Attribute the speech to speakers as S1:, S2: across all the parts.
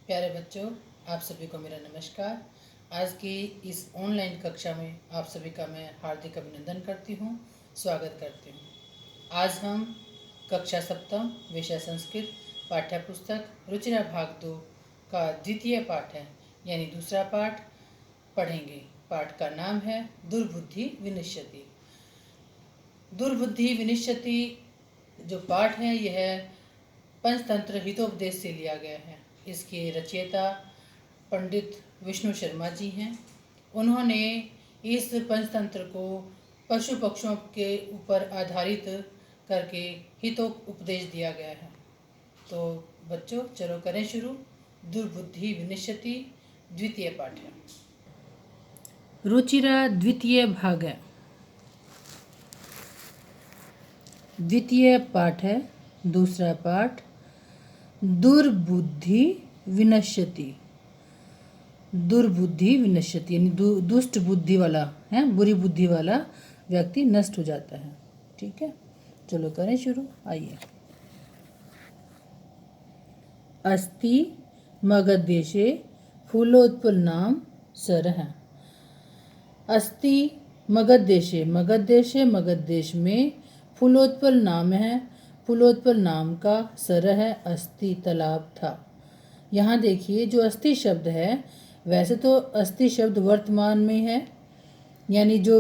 S1: प्यारे बच्चों, आप सभी को मेरा नमस्कार। आज की इस ऑनलाइन कक्षा में आप सभी का मैं हार्दिक अभिनंदन करती हूँ, स्वागत करती हूँ। आज हम कक्षा सप्तम विषय संस्कृत पाठ्य पुस्तक रुचिरा भाग 2 का द्वितीय पाठ है, यानी दूसरा पाठ पढ़ेंगे। पाठ का नाम है दुर्बुद्धि विनश्यति। दुर्बुद्धि विनश्यति जो पाठ है यह पंचतंत्र हितोपदेश से लिया गया है। इसके रचयिता पंडित विष्णु शर्मा जी हैं। उन्होंने इस पंचतंत्र को पशु पक्षियों के ऊपर आधारित करके हितोपदेश दिया गया है। तो बच्चों चलो करें शुरू। दुर्बुद्धि विनश्यति द्वितीय पाठ है। रुचिरा द्वितीय भाग है। द्वितीय पाठ है, दूसरा पाठ दुर्बुद्धि विनश्यति। दुर्बुद्धि विनश्यति यानी दुष्ट बुद्धि वाला है, बुरी बुद्धि वाला व्यक्ति नष्ट हो जाता है। ठीक है, चलो करें शुरू। आइए। अस्ति मगधदेशे फूलोत्पन्नाम सरः। अस्ति मगधदेशे, मगध देश में फूलोत्पल नाम है। फूलोत्पल नाम का सरह है, अस्ति तालाब था। यहाँ देखिए जो अस्ति शब्द है, वैसे तो अस्ति शब्द वर्तमान में है, यानी जो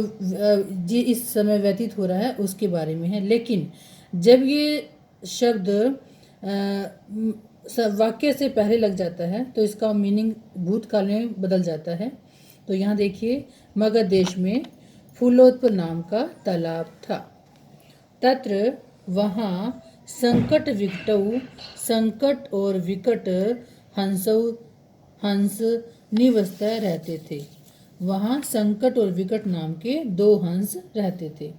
S1: इस समय व्यतीत हो रहा है उसके बारे में है। लेकिन जब ये शब्द वाक्य से पहले लग जाता है तो इसका मीनिंग भूतकाल में बदल जाता है। तो यहाँ देखिए, मगध देश में फूलोत्पल नाम का तालाब था। तत्र वहाँ संकट विकटौ, संकट और विकट हंस निवसता रहते थे। वहाँ संकट और विकट नाम के दो हंस रहते थे।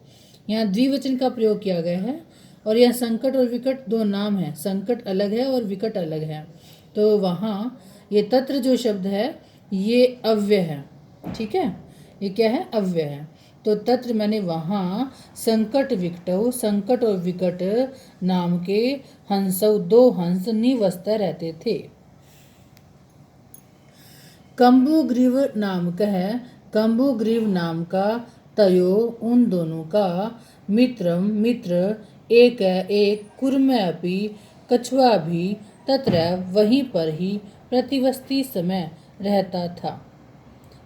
S1: यहाँ द्विवचन का प्रयोग किया गया है और यह संकट और विकट दो नाम है। संकट अलग है और विकट अलग है। तो वहाँ ये तत्र जो शब्द है ये अव्यय है। ठीक है, ये क्या है? अव्यय है। तो तत्र मैंने वहाँ संकट विकटौ, संकट और विकट नाम के हंसौ, दो हंस निवसता रहते थे। कंबुग्रीव नाम का है। कंबुग्रीव नाम का तयो उन दोनों का मित्र एक कुर्म अपि कछुआ भी तत्र वहीं पर ही प्रतिवस्ती समय रहता था।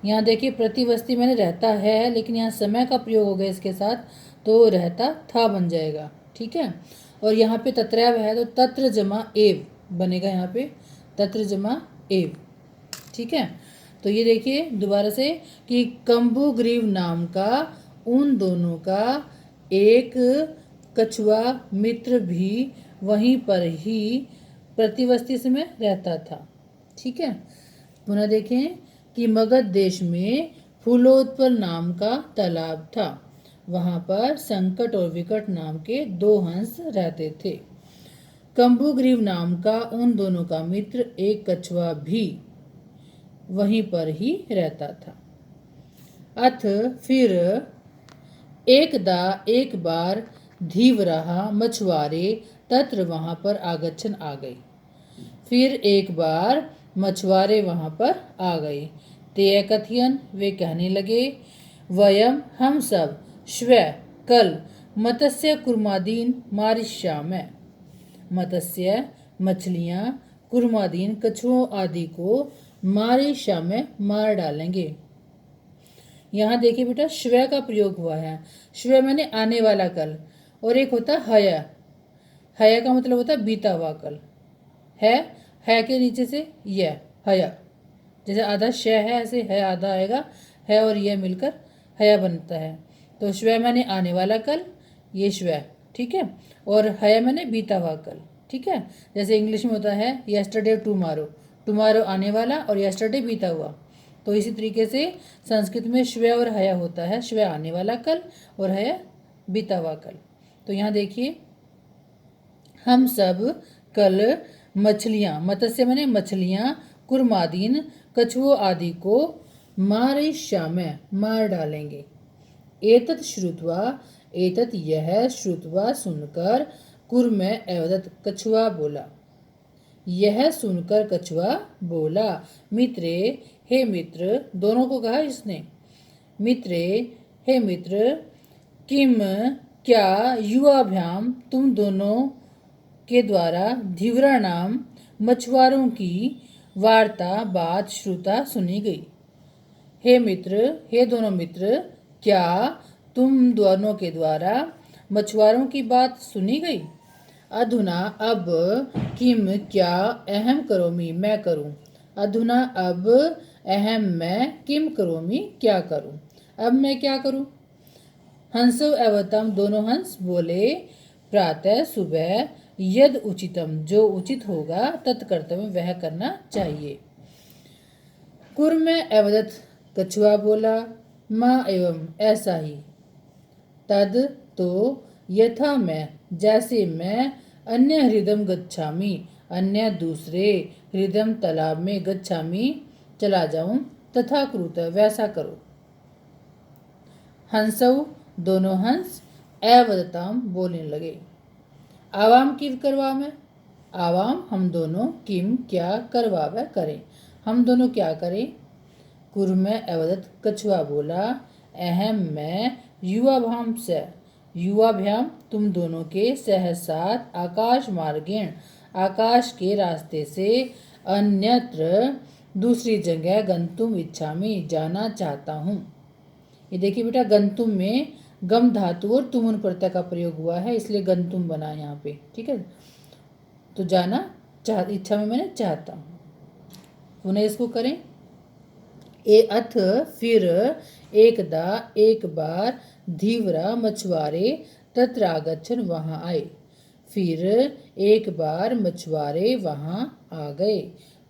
S1: यहाँ देखिए प्रतिवस्ती मैंने रहता है, लेकिन यहाँ समय का प्रयोग हो गया इसके साथ, तो रहता था बन जाएगा। ठीक है, और यहाँ पे तत्रैव है तो तत्र जमा एव बनेगा। यहाँ पे तत्र जमा एव। ठीक है, तो ये देखिए दोबारा से कि कंबुग्रीव नाम का उन दोनों का एक कछुआ मित्र भी वहीं पर ही प्रतिवस्ती समय रहता था। ठीक है, पुनः देखें कि मगध देश में फूलोत्पल नाम का तालाब था। वहाँ पर संकट और विकट नाम के दो हंस रहते थे। कंबुग्रीव नाम का उन दोनों का मित्र एक कछुआ भी वहीं पर ही रहता था। अथ फिर एक बार धीवराह मछुआरे तत्र वहाँ पर आगच्छन आ गए। फिर एक बार मछुआरे वहाँ पर आ गए। ते कथियन वे कहने लगे, वयम हम सब श्व कल मत्स्य कुर्मादीन मारिष्यामः। मत्स्य मछलियाँ, कुर्मादीन कछुओं आदि को मारिष्यामः मार डालेंगे। यहाँ देखिए बेटा श्व का प्रयोग हुआ है। श्व मैंने आने वाला कल, और एक होता हय। हय का मतलब होता है बीता हुआ कल। है के नीचे से यह हय, जैसे आधा श है ऐसे है आधा आएगा, है और यह मिलकर हया बनता है। तो श्व मैंने आने वाला कल, ये श्व। ठीक है, और हय मैंने बीता हुआ कल। ठीक है, जैसे इंग्लिश में होता है यस्टरडे टुमारो, टुमारो आने वाला और यस्टरडे बीता हुआ। तो इसी तरीके से संस्कृत में श्व और हया होता है। श्व आने वाला कल और हया बीता हुआ कल। तो यहाँ देखिए, हम सब कल मछलियाँ, मत्स्य मैंने मछलियाँ, कुर्मादीन कछुओं आदि को मारिष्यामः मार डालेंगे। एतत् श्रुत्वा, एतत् यह श्रुत्वा सुनकर कुर्म एवदत् कछुआ बोला। यह सुनकर कछुआ बोला, मित्रे, हे मित्र, दोनों को कहा इसने, मित्रे, हे मित्र, किम, क्या, युवाभ्याम, तुम दोनों के द्वारा धीवरा नाम मछुआरों की वार्ता बात श्रुता सुनी गई। हे मित्र, हे दोनों मित्र, क्या तुम दोनों के द्वारा मछुआरों की बात सुनी गई। अधुना अब किम, क्या, अहम करोमि, मैं करूं। अधुना अब अहम, मैं, किम करोमि, क्या करूं। अब मैं क्या करूं। हंसो एवतम, दोनों हंस बोले, प्रातः, सुबह, यद उचितम, जो उचित होगा, तत्कर्तव्य, वह करना चाहिए। कुर्म एवदत, कछुआ बोला, माँ एवं, ऐसा ही। तद, तो, यथा, मैं, जैसे मैं, अन्य हृदम गच्छामि, अन्य दूसरे, हृदम तालाब में, गच्छामि, चला जाऊं, तथा कृत, वैसा करो। हंसव, दोनों हंस, एवदताम, बोलने लगे। आवाम किव करवावे, आवाम हम दोनों, किम, क्या, करवावे, करें, हम दोनों क्या करें। कुर्म एवदत, कछुआ बोला, अहम, मैं, युवाभ्याम से, युवाभ्याम, तुम दोनों के, सहसात, आकाश मार्गेण, आकाश के रास्ते से, अन्यत्र, दूसरी जगह, गंतुम इच्छामि, जाना चाहता हूँ। ये देखिए बेटा, गंतुम में गम धातु और तुमुन प्रत्यय का प्रयोग हुआ है, इसलिए गंतुम बना यहाँ पे, ठीक है। तो जाना चाह, इच्छा में मैंने चाहता हूँ। पुनः इसको करें। ए अथ, फिर, एकदा, एक बार, धीवरा, मछुआरे, तत्र आगच्छन, वहां आए। फिर एक बार मछुआरे वहां आ गए।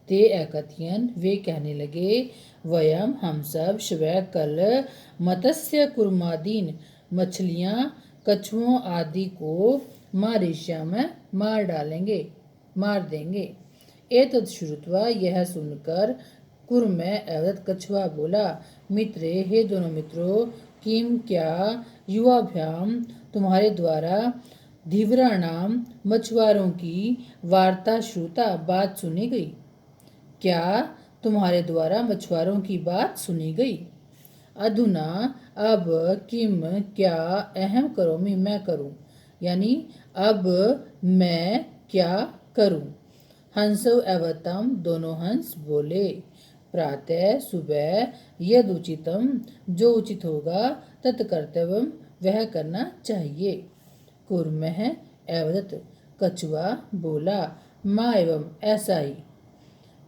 S1: ते एकथयन, वे कहने लगे, वयम, हम सब, श्वः, कल, मत्स्य कुर्मादीन, मछलियां, कछुओं आदि को मारिष्या में मार डालेंगे, मार देंगे। एतद श्रुत्वा, यह सुनकर, कुर्म एवदत, कछुआ बोला, मित्रे, हे दोनों मित्रों, किम, क्या, युवाभ्याम, तुम्हारे द्वारा धीवरा नाम मछुआरों की वार्ता श्रुता, बात सुनी गई। क्या तुम्हारे द्वारा मछुआरों की बात सुनी गई। अधुना अब, किम, क्या, अहम करोमि, मैं करूं, यानी अब मैं क्या करूं। हंसव एवतम, दोनों हंस बोले, प्रातः, सुबह, यद उचितम, जो उचित होगा, तत्कर्तव्यम, वह करना चाहिए। कुर्मः एवदत, कछुआ बोला, माँ एवं, ऐसा ही।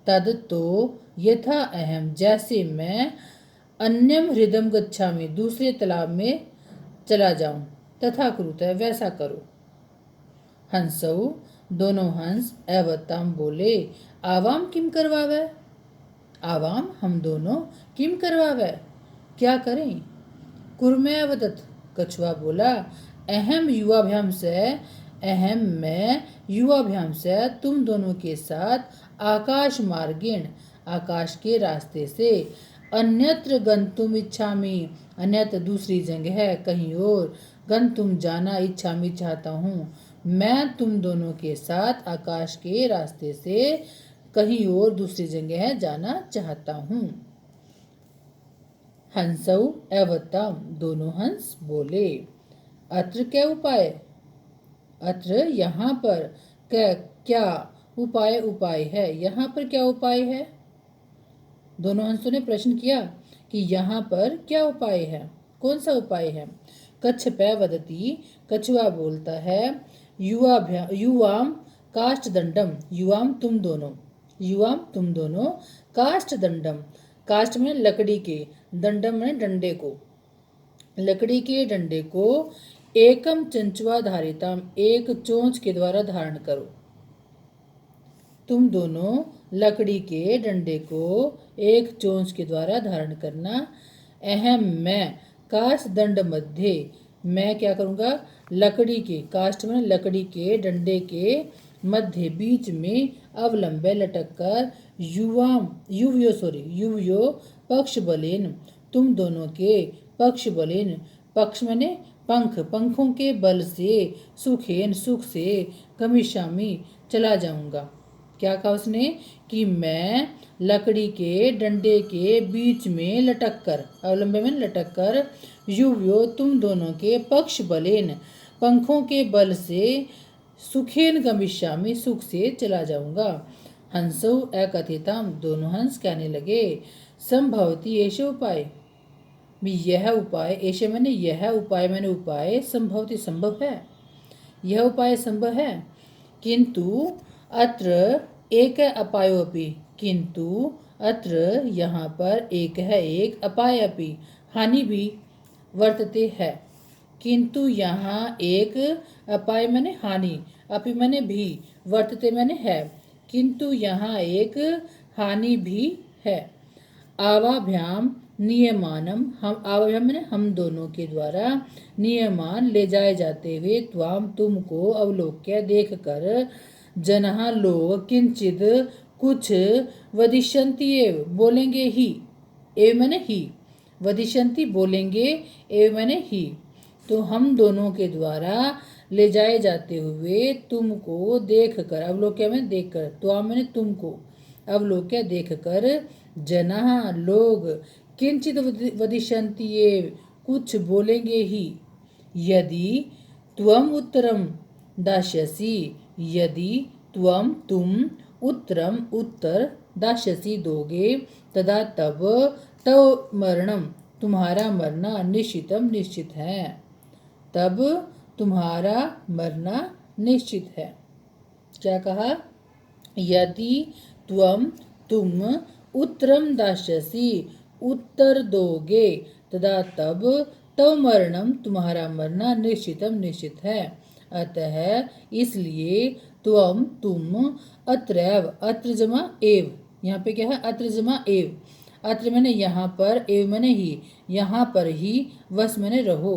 S1: तद, तो, यथा अहम, जैसे मैं, अन्यम हृदम गच्छामि, दूसरे तालाब में चला जाऊं, तथा कृत, वैसा करो। हंसऊ, दोनों हंस, एवताम, बोले, आवाम किम करवावे, आवाम हम दोनों, किम करवावे, क्या करें। कुर्मे अवदत, कछुआ बोला, अहम युवाभ्याम से, अहम, मैं, युवाभ्याम से, तुम दोनों के साथ, आकाश मार्गेण, आकाश के रास्ते से, अन्यत्र गंतुम इच्छामि, अन्यत्र दूसरी जगह है, कहीं और, गंतुम, जाना, इच्छामि, चाहता हूँ, मैं तुम दोनों के साथ आकाश के रास्ते से कहीं और, दूसरी जगह जाना चाहता हूँ। हंसऊ एवतम, दोनों हंस बोले, अत्र क्या उपाय, अत्र, यहाँ पर, क्या उपाय, उपाय है, यहाँ पर क्या उपाय है। दोनों हंसों ने प्रश्न किया कि यहाँ पर क्या उपाय है, कौन सा उपाय है। कच्छपै वदती, कछुआ बोलता है, युवाम काष्ठ दंडम, युवाम तुम दोनों, युवाम तुम दोनों, काष्ठ दंडम, काष्ठ में लकड़ी के, दंडम में डंडे को, लकड़ी के डंडे को, एकम चंचुआ धारिताम, एक चोंच के द्वारा धारण करो। तुम दोनों लकड़ी के डंडे को एक चोंच के द्वारा धारण करना। अहम, मैं, काष्ठ दंड मध्य, मैं क्या करूँगा, लकड़ी के, काष्ठ में लकड़ी के डंडे के मध्य, बीच में, अवलंबे, लटक कर, युवयो पक्ष बलेन, तुम दोनों के पक्ष बलेन, पक्ष मैंने पंख, पंखों के बल से, सुखेन, सुख से, गमिष्यामि, चला जाऊंगा। क्या कहा उसने कि मैं लकड़ी के डंडे के बीच में लटक कर, अवलंबे में लटक कर, युवयो तुम दोनों के पक्ष बलेन, पंखों के बल से, सुखेन गमिष्यामि सुख से चला जाऊंगा। हंसौ अकथितम, दोनों हंस कहने लगे, संभवती ऐसे उपाय, यह उपाय, ऐसे मैंने यह उपाय, मैंने उपाय, संभवती संभव है, यह उपाय संभव है, किंतु अत्र एक अपायोपि, किंतु अत्र यहाँ पर एक है, एक अपायपि, हानि भी, वर्तते है, किंतु यहाँ एक अपाय मैंने हानि, अपि मैंने भी, वर्तते मैंने है, किंतु यहाँ एक हानि भी है। आवाभ्याम नियमानम, हम आवाभ्याम मैंने हम दोनों के द्वारा, नियमान ले जाए जाते हुए, त्वाम तुमको अवलोक्य देख कर, जनहा लोग किंचित कुछ, वदिष्यन्ति एव बोलेंगे ही, एव मैंने ही, वदिष्यन्ति बोलेंगे, एव मैंने ही, तो हम दोनों के द्वारा ले जाए जाते हुए तुमको देख कर, अवलोक्य में देख कर, त्वाम मैंने तुमको, अवलोक्य देख कर, जना लोग, किंचित वदिष्यन्ति एव कुछ बोलेंगे ही, यदि त्वम उत्तरम दास्यसि, यदि त्वम तुम उत्तरम उत्तर दास्यसि दोगे, तदा तब तव मरणम तुम्हारा मरना निश्चितम निश्चित है, तब तुम्हारा मरना निश्चित है। क्या कहा, यदि तुम उत्तरम दास्यसि उत्तर दोगे, तदा तब तव मरणम तुम्हारा मरना निश्चितम निश्चित है, अतः इसलिए तुम अत्रैव, अत्र जमा एव, यहाँ पे क्या है, अत्र जमा एव, अत्र मैंने यहाँ पर, एव मैंने ही, यहाँ पर ही, वस मैंने रहो,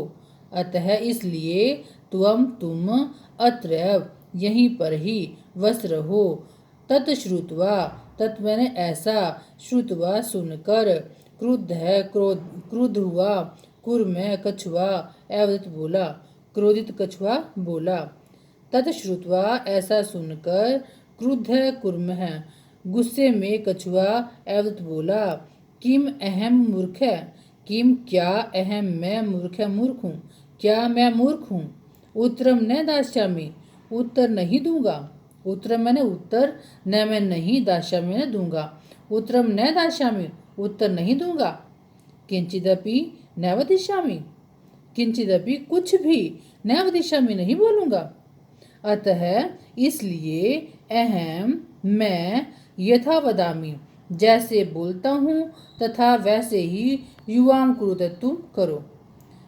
S1: अतः इसलिए तुम अत्रैव यहीं पर ही, वस रहो, तत्श्रुत्वा, तत् मैंने ऐसा, श्रुत्वा सुनकर, क्रुद्ध है क्रुद्ध हुआ, कुर्म कछुआ, अवदत बोला, क्रोधित कछुआ बोला, तत्श्रुत्वा ऐसा सुनकर, क्रुद्ध है कुर्म है, गुस्से में कछुआ अवदत बोला, किम अहम मूर्ख है, किम क्या अहम मैं मूर्ख है, मूर्ख हूँ, क्या मैं मूर्ख हूँ, उत्तरम न दास्यामि उत्तर नहीं दूंगा, उत्तरम मैंने उत्तर, न मैं नहीं, दास्यामि मैं दूंगा, उत्तरम न दास्यामि उत्तर नहीं दूंगा, किंचिदपि न वदिष्यामि, किंचिदपि कुछ भी, न वदिष्यामि नहीं बोलूंगा, अतः इसलिए अहम मैं, यथा वदामि जैसे बोलता हूँ, तथा वैसे ही युवाम कुरुते तुम करो,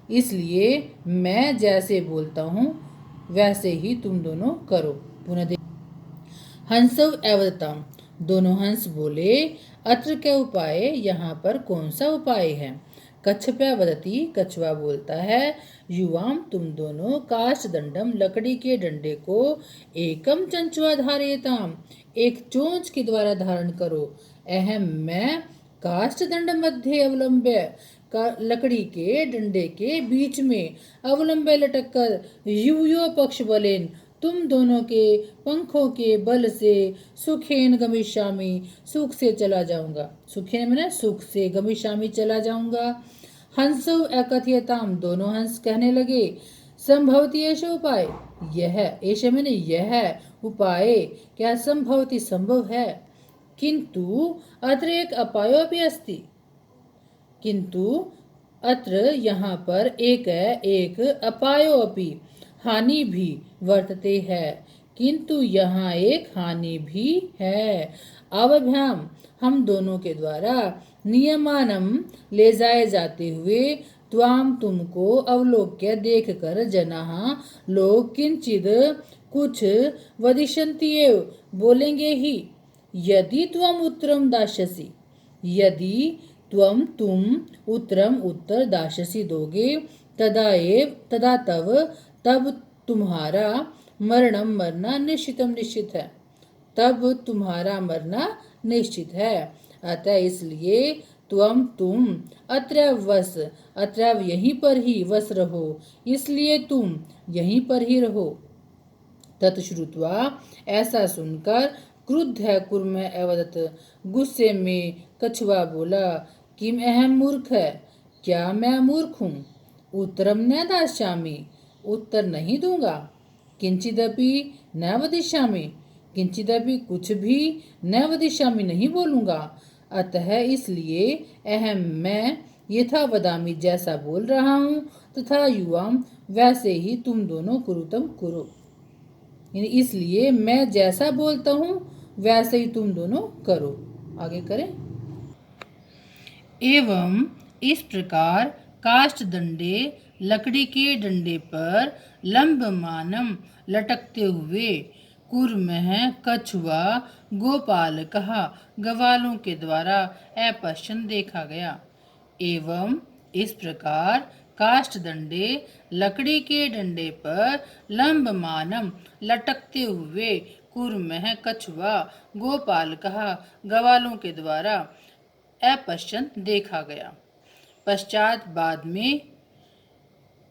S1: इसलिए मैं जैसे बोलता हूँ वैसे ही तुम दोनों करो। पुनः हंसव एवदताम, दोनों हंस बोले, अत्र क्या उपाय, यहाँ पर कौन सा उपाय है, कच्छप्या वदती, कछुआ बोलता है, युवाम तुम दोनों, काष्ठ दंडम लकड़ी के डंडे को, एकम चंचुआ धारेताम एक चोंच के द्वारा धारण करो, अहम मैं, काष्ठ दंड मध्य अवलंब्य लकड़ी के डंडे के बीच में अवलंबे लटक कर, युवयो पक्ष बलेन तुम दोनों के पंखों के बल से, सुखेन गमिष्यामि सुख से चला जाऊंगा, सुखेन मैंने सुख से, गमिष्यामि चला जाऊंगा। हंसो अकथयताम, दोनों हंस कहने लगे, संभवती ऐसे उपाय, यह ऐसे मैंने यह उपाय क्या संभवती संभव है, किंतु अत्र एक अपायो भी अस्ति, किंतु अत्र यहाँ पर एक है, एक अपायो अपि हानि भी वर्तते है, किंतु यहाँ एक हानि भी है। अवभ्याम हम दोनों के द्वारा, नियमानम ले जाए जाते हुए, त्वाम तुमको अवलोक्य देख कर, जनाः लोग किंचिद कुछ, वदिष्यन्ति एव बोलेंगे ही, यदि त्वम उत्तरम दास्यसि, यदि तुम उत्तरम उत्तर दास्यसि दोगे, तदा तब तुम्हारा मरणम मरना निश्चितम निश्चित है, तब तुम्हारा मरना निश्चित है, अतः इसलिए तुम अत्रैव यहीं पर ही वस रहो, इसलिए तुम यहीं पर ही रहो, तत्श्रुत्वा ऐसा सुनकर, क्रुद्ध है कुर्म अवदत। गुस्से में कछुआ बोला, किम अहम मूर्ख है, क्या मैं मूर्ख हूँ? उत्तरम न दास्यामि, उत्तर नहीं दूंगा। किंचिदपि न वदिष्यामि, किंचिदपि कुछ भी न वदिष्यामि नहीं बोलूंगा। अतः इसलिए अहम मैं यथा वदामि जैसा बोल रहा हूँ, तथा युवाम वैसे ही तुम दोनों कुरुतम कुरु। यानी इसलिए मैं जैसा बोलता हूँ वैसे ही तुम दोनों करो। आगे करें। एवं इस प्रकार काष्ठ दंडे लकड़ी के डंडे पर लंबमानम लटकते हुए कुर्मः कछुआ गोपाल कहा गवालों के द्वारा अपश्यन देखा गया। एवं इस प्रकार काष्ठ दंडे लकड़ी के डंडे पर लंबमानम लटकते हुए कुर्मः कछुआ गोपाल कहा गवालों के द्वारा अपश्यन देखा गया। पश्चात बाद में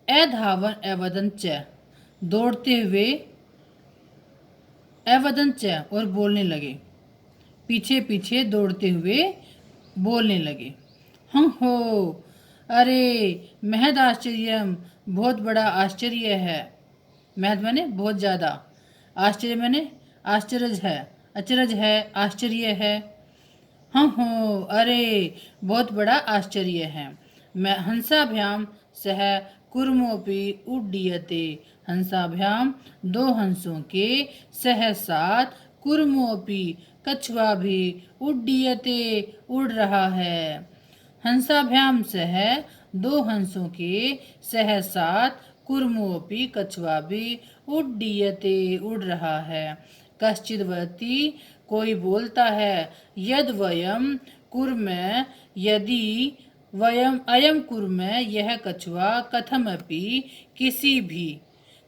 S1: अधावन अवदन च, दौड़ते हुए अवदन च और बोलने लगे, पीछे पीछे दौड़ते हुए बोलने लगे। हम हो, अरे महद आश्चर्यम, बहुत बड़ा आश्चर्य है। महद मैंने बहुत ज़्यादा, आश्चर्य मैंने आश्चर्य है, अचरज है, आश्चर्य है। हाँ हो, अरे बहुत बड़ा आश्चर्य है। मैं हंसाभ्याम सह कुर्मोपि उड्डीयते, हंसाभ्याम दो हंसों के सह साथ कुर्मोपि कछुआ भी उड्डीयते उड़ रहा है। हंसाभ्याम सह दो हंसों के सह साथ कुर्मोपि कछुआ भी उड्डीयते उड़ रहा है। कश्चिदवती कोई बोलता है, यद वयम कुर्म, यदि वयम अयम कुर्म यह कछुआ कथमपि किसी भी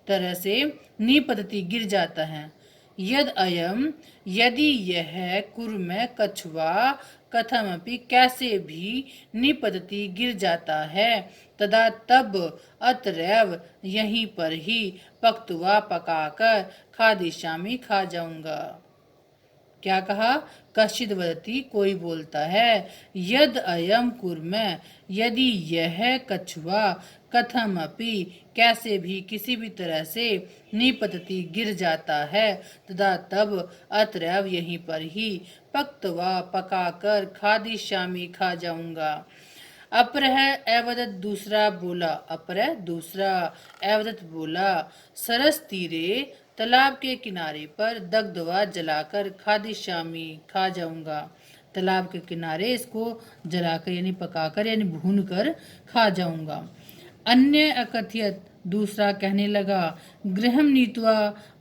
S1: तरह से निपतति गिर जाता है। यद अयम यदि यह कुर्म कछुआ कथमपि कैसे भी निपतति गिर जाता है, तदा तब अतरेव यहीं पर ही पक्तुआ पकाकर खादिशामी खा जाऊंगा। क्या कहा? कश्चिद वदति कोई बोलता है, यद अयम कुर्म यदि यह कछुआ कथमपि कैसे भी किसी भी तरह से निपतति गिर जाता है, तदा तब अत्रैव यहीं पर ही पक्तवा पकाकर खादिशामी खा जाऊंगा। अपरह एवदत दूसरा बोला, अपरह दूसरा एवदत बोला, सरस तीरे तालाब के किनारे पर दग्धवा जलाकर खादिशामी खा जाऊंगा। तालाब के किनारे इसको जलाकर यानी पकाकर यानी भून कर खा जाऊंगा। अन्य अकथयत दूसरा कहने लगा, गृहम नीत्वा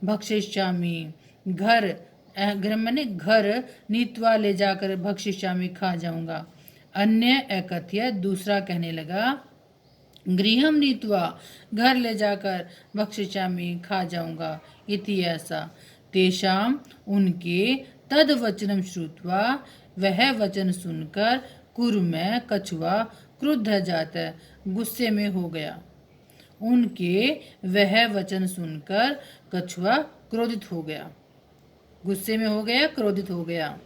S1: भक्षिष्यामि, घर गृह मैंने घर नीत्वा ले जाकर भक्षिष्यामि खा जाऊंगा। अन्य अकथयत दूसरा कहने लगा, गृहम नीत्वा घर ले जाकर भक्षिष्यामि खा जाऊंगा। इति ऐसा तेषाम उनके तद वचनम श्रुत्वा वह वचन सुनकर कुर्म कछुआ क्रुद्ध जाता गुस्से में हो गया। उनके वह वचन सुनकर कछुआ क्रोधित हो गया, गुस्से में हो गया, क्रोधित हो गया।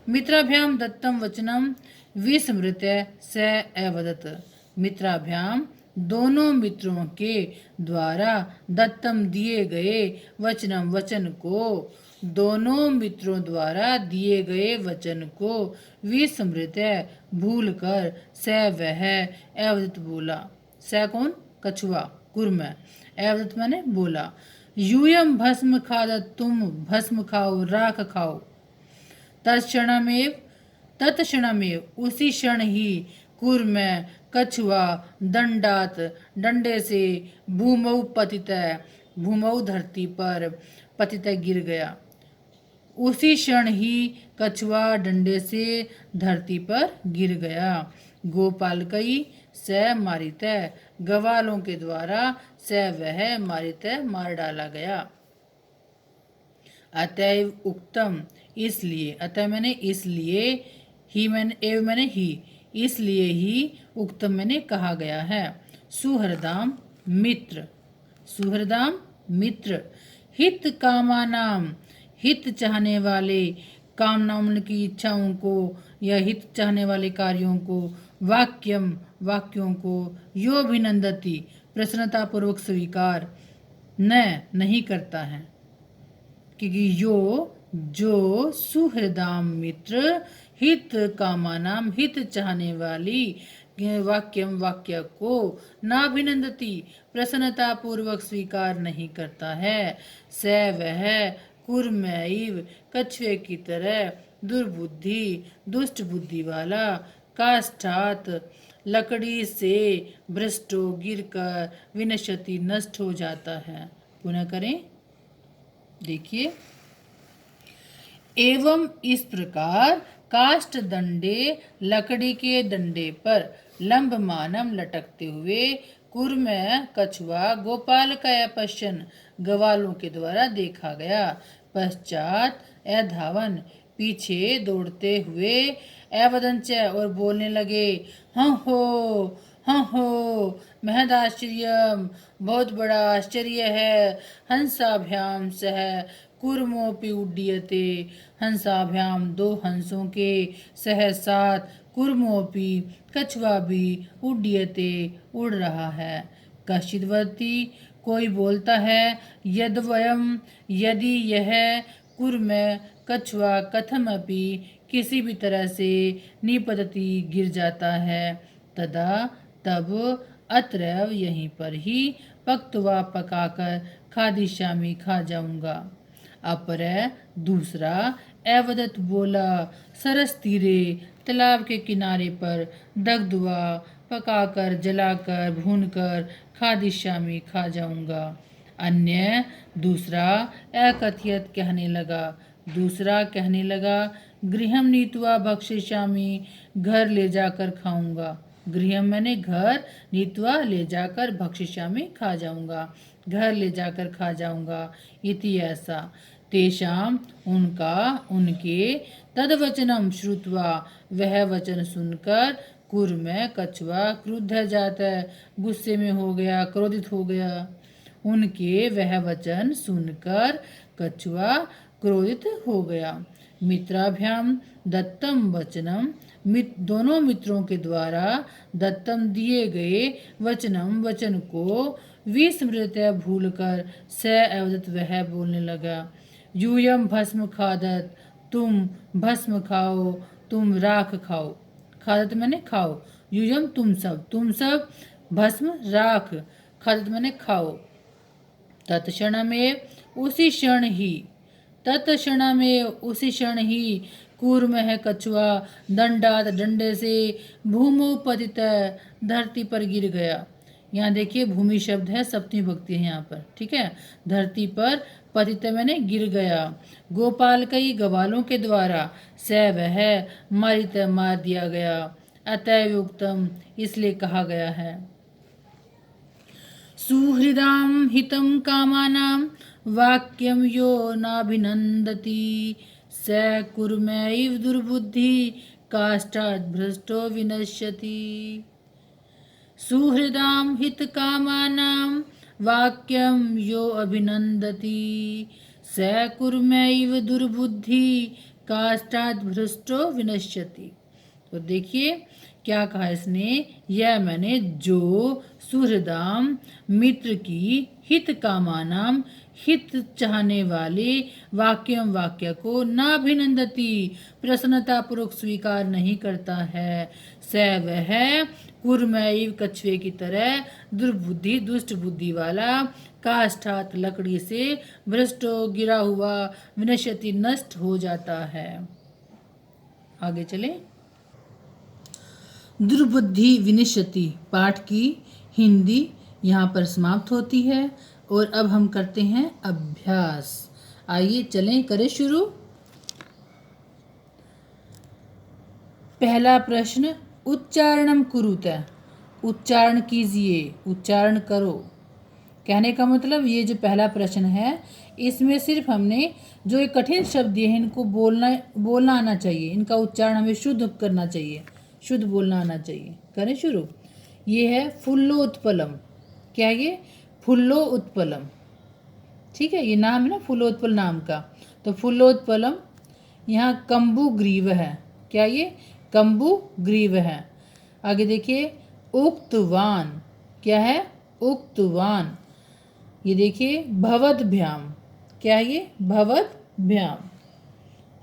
S1: मित्राभ्याम दत्तम वचनम विस्मृत्य स अवदत, मित्राभ्याम दोनों मित्रों के द्वारा दत्तम दिए गए वचनम वचन को, दोनों मित्रों द्वारा दिए गए वचन को विस्मृत्य भूल कर स वह अवदत बोला। स कौन? कछुआ कुर्म। अवदत मैंने बोला, यूयम भस्म खादत, तुम भस्म खाओ, राख खाओ। तत्क्षणमेव उसी क्षण ही कुर्म कछुआ दंडात डंडे से भूमौ पतित, भूमौ धरती पर पतित गिर गया। उसी क्षण ही कछुआ डंडे से धरती पर गिर गया। गोपाल कई स मारित, गवालों के द्वारा स वह मारित मार डाला गया। अतएव उक्तम इसलिए, अतः मैंने इसलिए, ही मैंने एव मैंने ही, इसलिए ही उक्तम मैंने कहा गया है। सुहृदाम मित्र, सुहृदाम मित्र, हित कामानाम हित चाहने वाले कामनाओं की इच्छाओं को या हित चाहने वाले कार्यों को, वाक्यों को, यो अभिनंदती प्रसन्नतापूर्वक स्वीकार नहीं करता है। क्योंकि जो सुहृदाम मित्र हित कामानाम हित चाहने वाली वाक्य को नाभिनंदती प्रसन्नता पूर्वक स्वीकार नहीं करता है, स वह कुर्मैव कछुए की तरह दुष्ट बुद्धि वाला, काष्ठात लकड़ी से भ्रष्टो गिरकर विनश्यति नष्ट हो जाता है। पुनः करें, देखिए, एवं इस प्रकार काष्ठ दंडे लकड़ी के डंडे पर लंबमानम लटकते हुए कुर्म कछुआ गोपाल का पश्चन गवालों के द्वारा देखा गया। पश्चात धावन पीछे दौड़ते हुए एवदंच और बोलने लगे, हाँ हो महद आश्चर्यम, बहुत बड़ा आश्चर्य है। हंसाभ्याम सह कुर्मोपि उड्डीयते, हंसाभ्याम दो हंसों के सह साथ कुर्मोपि कछुआ भी उड्डीयते उड़ रहा है। कश्चिद्वती कोई बोलता है, यद्वयम यदि यह कुर्म कछुआ कथमपि किसी भी तरह से निपतति गिर जाता है, तब अत्रैव यहीं पर ही पक्तवा पकाकर खादिष्यामि खा जाऊंगा। अपर दूसरा एवदत बोला, सरस तीरे तालाब के किनारे पर दग्धवा पकाकर जलाकर भूनकर खादिष्यामि खा जाऊंगा। अन्य दूसरा अकथयत कहने लगा, गृहम नीत्वा भक्षिष्यामि, घर ले जाकर खाऊंगा। गृहम मैंने घर, नीत्वा ले जाकर, भक्षिष्यामि खा जाऊंगा, घर ले जाकर खा जाऊंगा। इति ऐसा तेषाम उनके तदवचनम श्रुत्वा वह वचन सुनकर कुर्म कछुआ क्रुद्ध जाता, गुस्से में हो गया, क्रोधित हो गया। उनके वह वचन सुनकर कछुआ क्रोधित हो गया। मित्राभ्याम दत्तम वचनम, दोनों मित्रों के द्वारा दत्तम दिए गए वचन को विस्मृत्य भूलकर स अवदत वह बोलने लगा, यूयम भस्म खादत, तुम भस्म खाओ, तुम राख खाओ। खादत मैंने खाओ, यूयम तुम सब, भस्म राख, खादत मैंने खाओ। तत्क्षण में उसी क्षण ही कूर्म है कछुआ दंडात डंडे से भूमो पतित धरती पर गिर गया। यहाँ देखिए भूमि शब्द है, सप्तमी भक्ति है यहाँ पर, ठीक है। धरती पर पतित मैंने गिर गया। गोपाल कई गवालों के द्वारा स वह मार दिया गया। अतएव उक्तम इसलिए कहा गया है, सुहृदाम हितम कामानाम वाक्यम यो नाभिनंदति स कुर्मैव दुर्बुद्धि काष्ठात् भ्रष्टो विनश्यति। सुहृदाम हित कामानाम वाक्यम यो अभिनंदति स कुर्मैव दुर्बुद्धि काष्ठात् भ्रष्टो विनश्यति। तो देखिए क्या कहा इसने, यह मैंने जो सुहृदाम मित्र की हित कामानाम हित चाहने वाले वाक्य को नाभिनंदती प्रसन्नता पूर्वक स्वीकार नहीं करता है, स वह कुर्मैव कछुए की तरह दुष्ट बुद्धि वाला, काष्ठात लकड़ी से भ्रष्टो गिरा हुआ, विनश्यति नष्ट हो जाता है। आगे चले। दुर्बुद्धि विनश्यति पाठ की हिंदी यहाँ पर समाप्त होती है और अब हम करते हैं अभ्यास। आइए चलें, करें शुरू। पहला प्रश्न, उच्चारणम कुरुत, उच्चारण कीजिए, उच्चारण करो। कहने का मतलब ये जो पहला प्रश्न है इसमें सिर्फ हमने जो ये कठिन शब्द दिए हैं इनको बोलना आना चाहिए, इनका उच्चारण हमें शुद्ध करना चाहिए, शुद्ध बोलना आना चाहिए। करें शुरू। ये है फुल्लोत्पलम। क्या ये? फुल्लो उत्पलम, ठीक है, ये नाम है ना फुल्लोत्पल नाम का। तो फुल्लोत्पलम, यहाँ कंबु ग्रीव है। क्या ये? कंबु ग्रीव है। आगे देखिए उक्तवान, क्या है? उक्तवान। ये देखिए भवद्भ्याम, क्या है ये? भवद्भ्याम।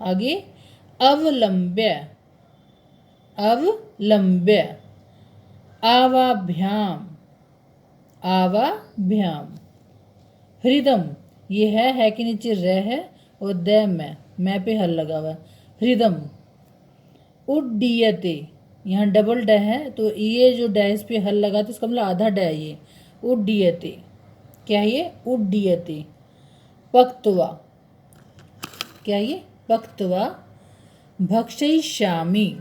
S1: आगे अवलंब्य, अवलंब्य। आवाभ्याम, आवाभ्याम। हृदम, ये है के नीचे र है और द मैं पे हल लगा हुआ है। हृदम। उड्डीयते, यहाँ डबल ड है तो ये जो ड इस पे हल लगा तो इसका मतलब आधा ड है ये। उड्डीयते, क्या है ये? उड्डीयते। पक्त्वा, क्या है ये? पक्त्वा। भक्षयिष्यामि,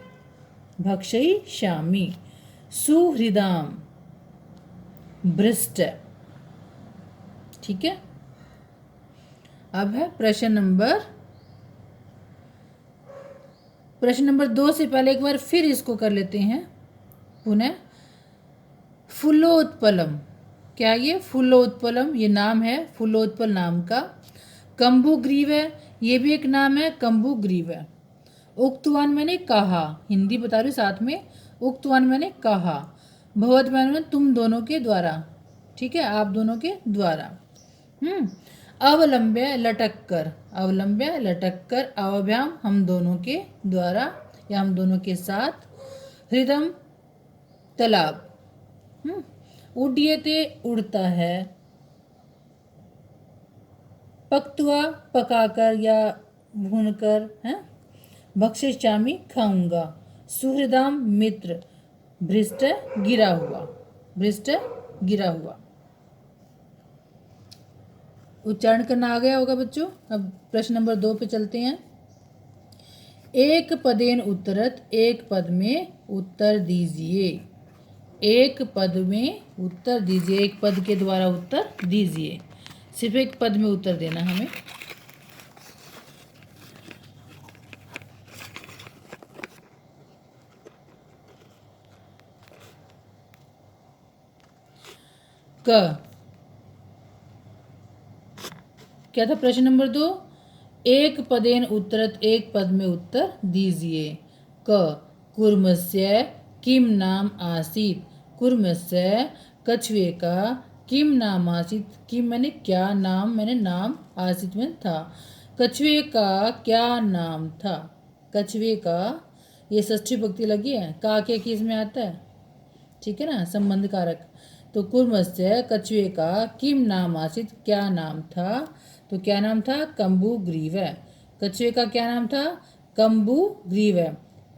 S1: भक्षयिष्यामि। सुहृदाम, भ्रष्ट। ठीक है। अब है प्रश्न नंबर 2 से पहले एक बार फिर इसको कर लेते हैं पुनः। फुल्लोत्पलम, क्या ये? फुल्लोत्पलम, ये नाम है फुल्लोत्पल नाम का। कंबुग्रीव है, ये भी एक नाम है, कंबुग्रीव है। उक्तवान मैंने कहा, हिंदी बता रही हूँ साथ में। उक्तवान मैंने कहा, भवद्भ्याम मैंने तुम दोनों के द्वारा, ठीक है, आप दोनों के द्वारा। अवलंब्य लटक कर, अवलंब्य लटक कर। अवभ्याम हम दोनों के द्वारा या हम दोनों के साथ। हृदम तालाब। उड्डीयते उड़ता है। पक्त्वा पकाकर या भूनकर है। भक्षयिष्यामि खाऊंगा। सुहृदाम मित्र। भ्रष्ट गिरा हुआ, भ्रष्ट गिरा हुआ। उच्चारण करना आ गया होगा बच्चों। अब प्रश्न नंबर 2 पे चलते हैं। एक पदेन उत्तरत, एक पद में उत्तर दीजिए। एक पद में उत्तर दीजिए, एक पद के द्वारा उत्तर दीजिए। सिर्फ एक पद में उत्तर देना हमें। क, क्या था प्रश्न नंबर 2? एक पदेन उत्तरत, एक पद में उत्तर दीजिए। क, कुर्मस्य किम नाम आसीत। कुर्मस्य कछुए का किम नाम आसीत। किम मैंने क्या, नाम मैंने नाम, आसीत में था। कछुए का क्या नाम था। कछुए का, ये षष्ठी भक्ति लगी है, का के किस में आता है, ठीक है ना, संबंध कारक। तो कुर्मस्य कछुए का किम नाम आसीत, क्या नाम था। तो क्या नाम था? कंबुग्रीव। कछुए का क्या नाम था? कंबुग्रीव।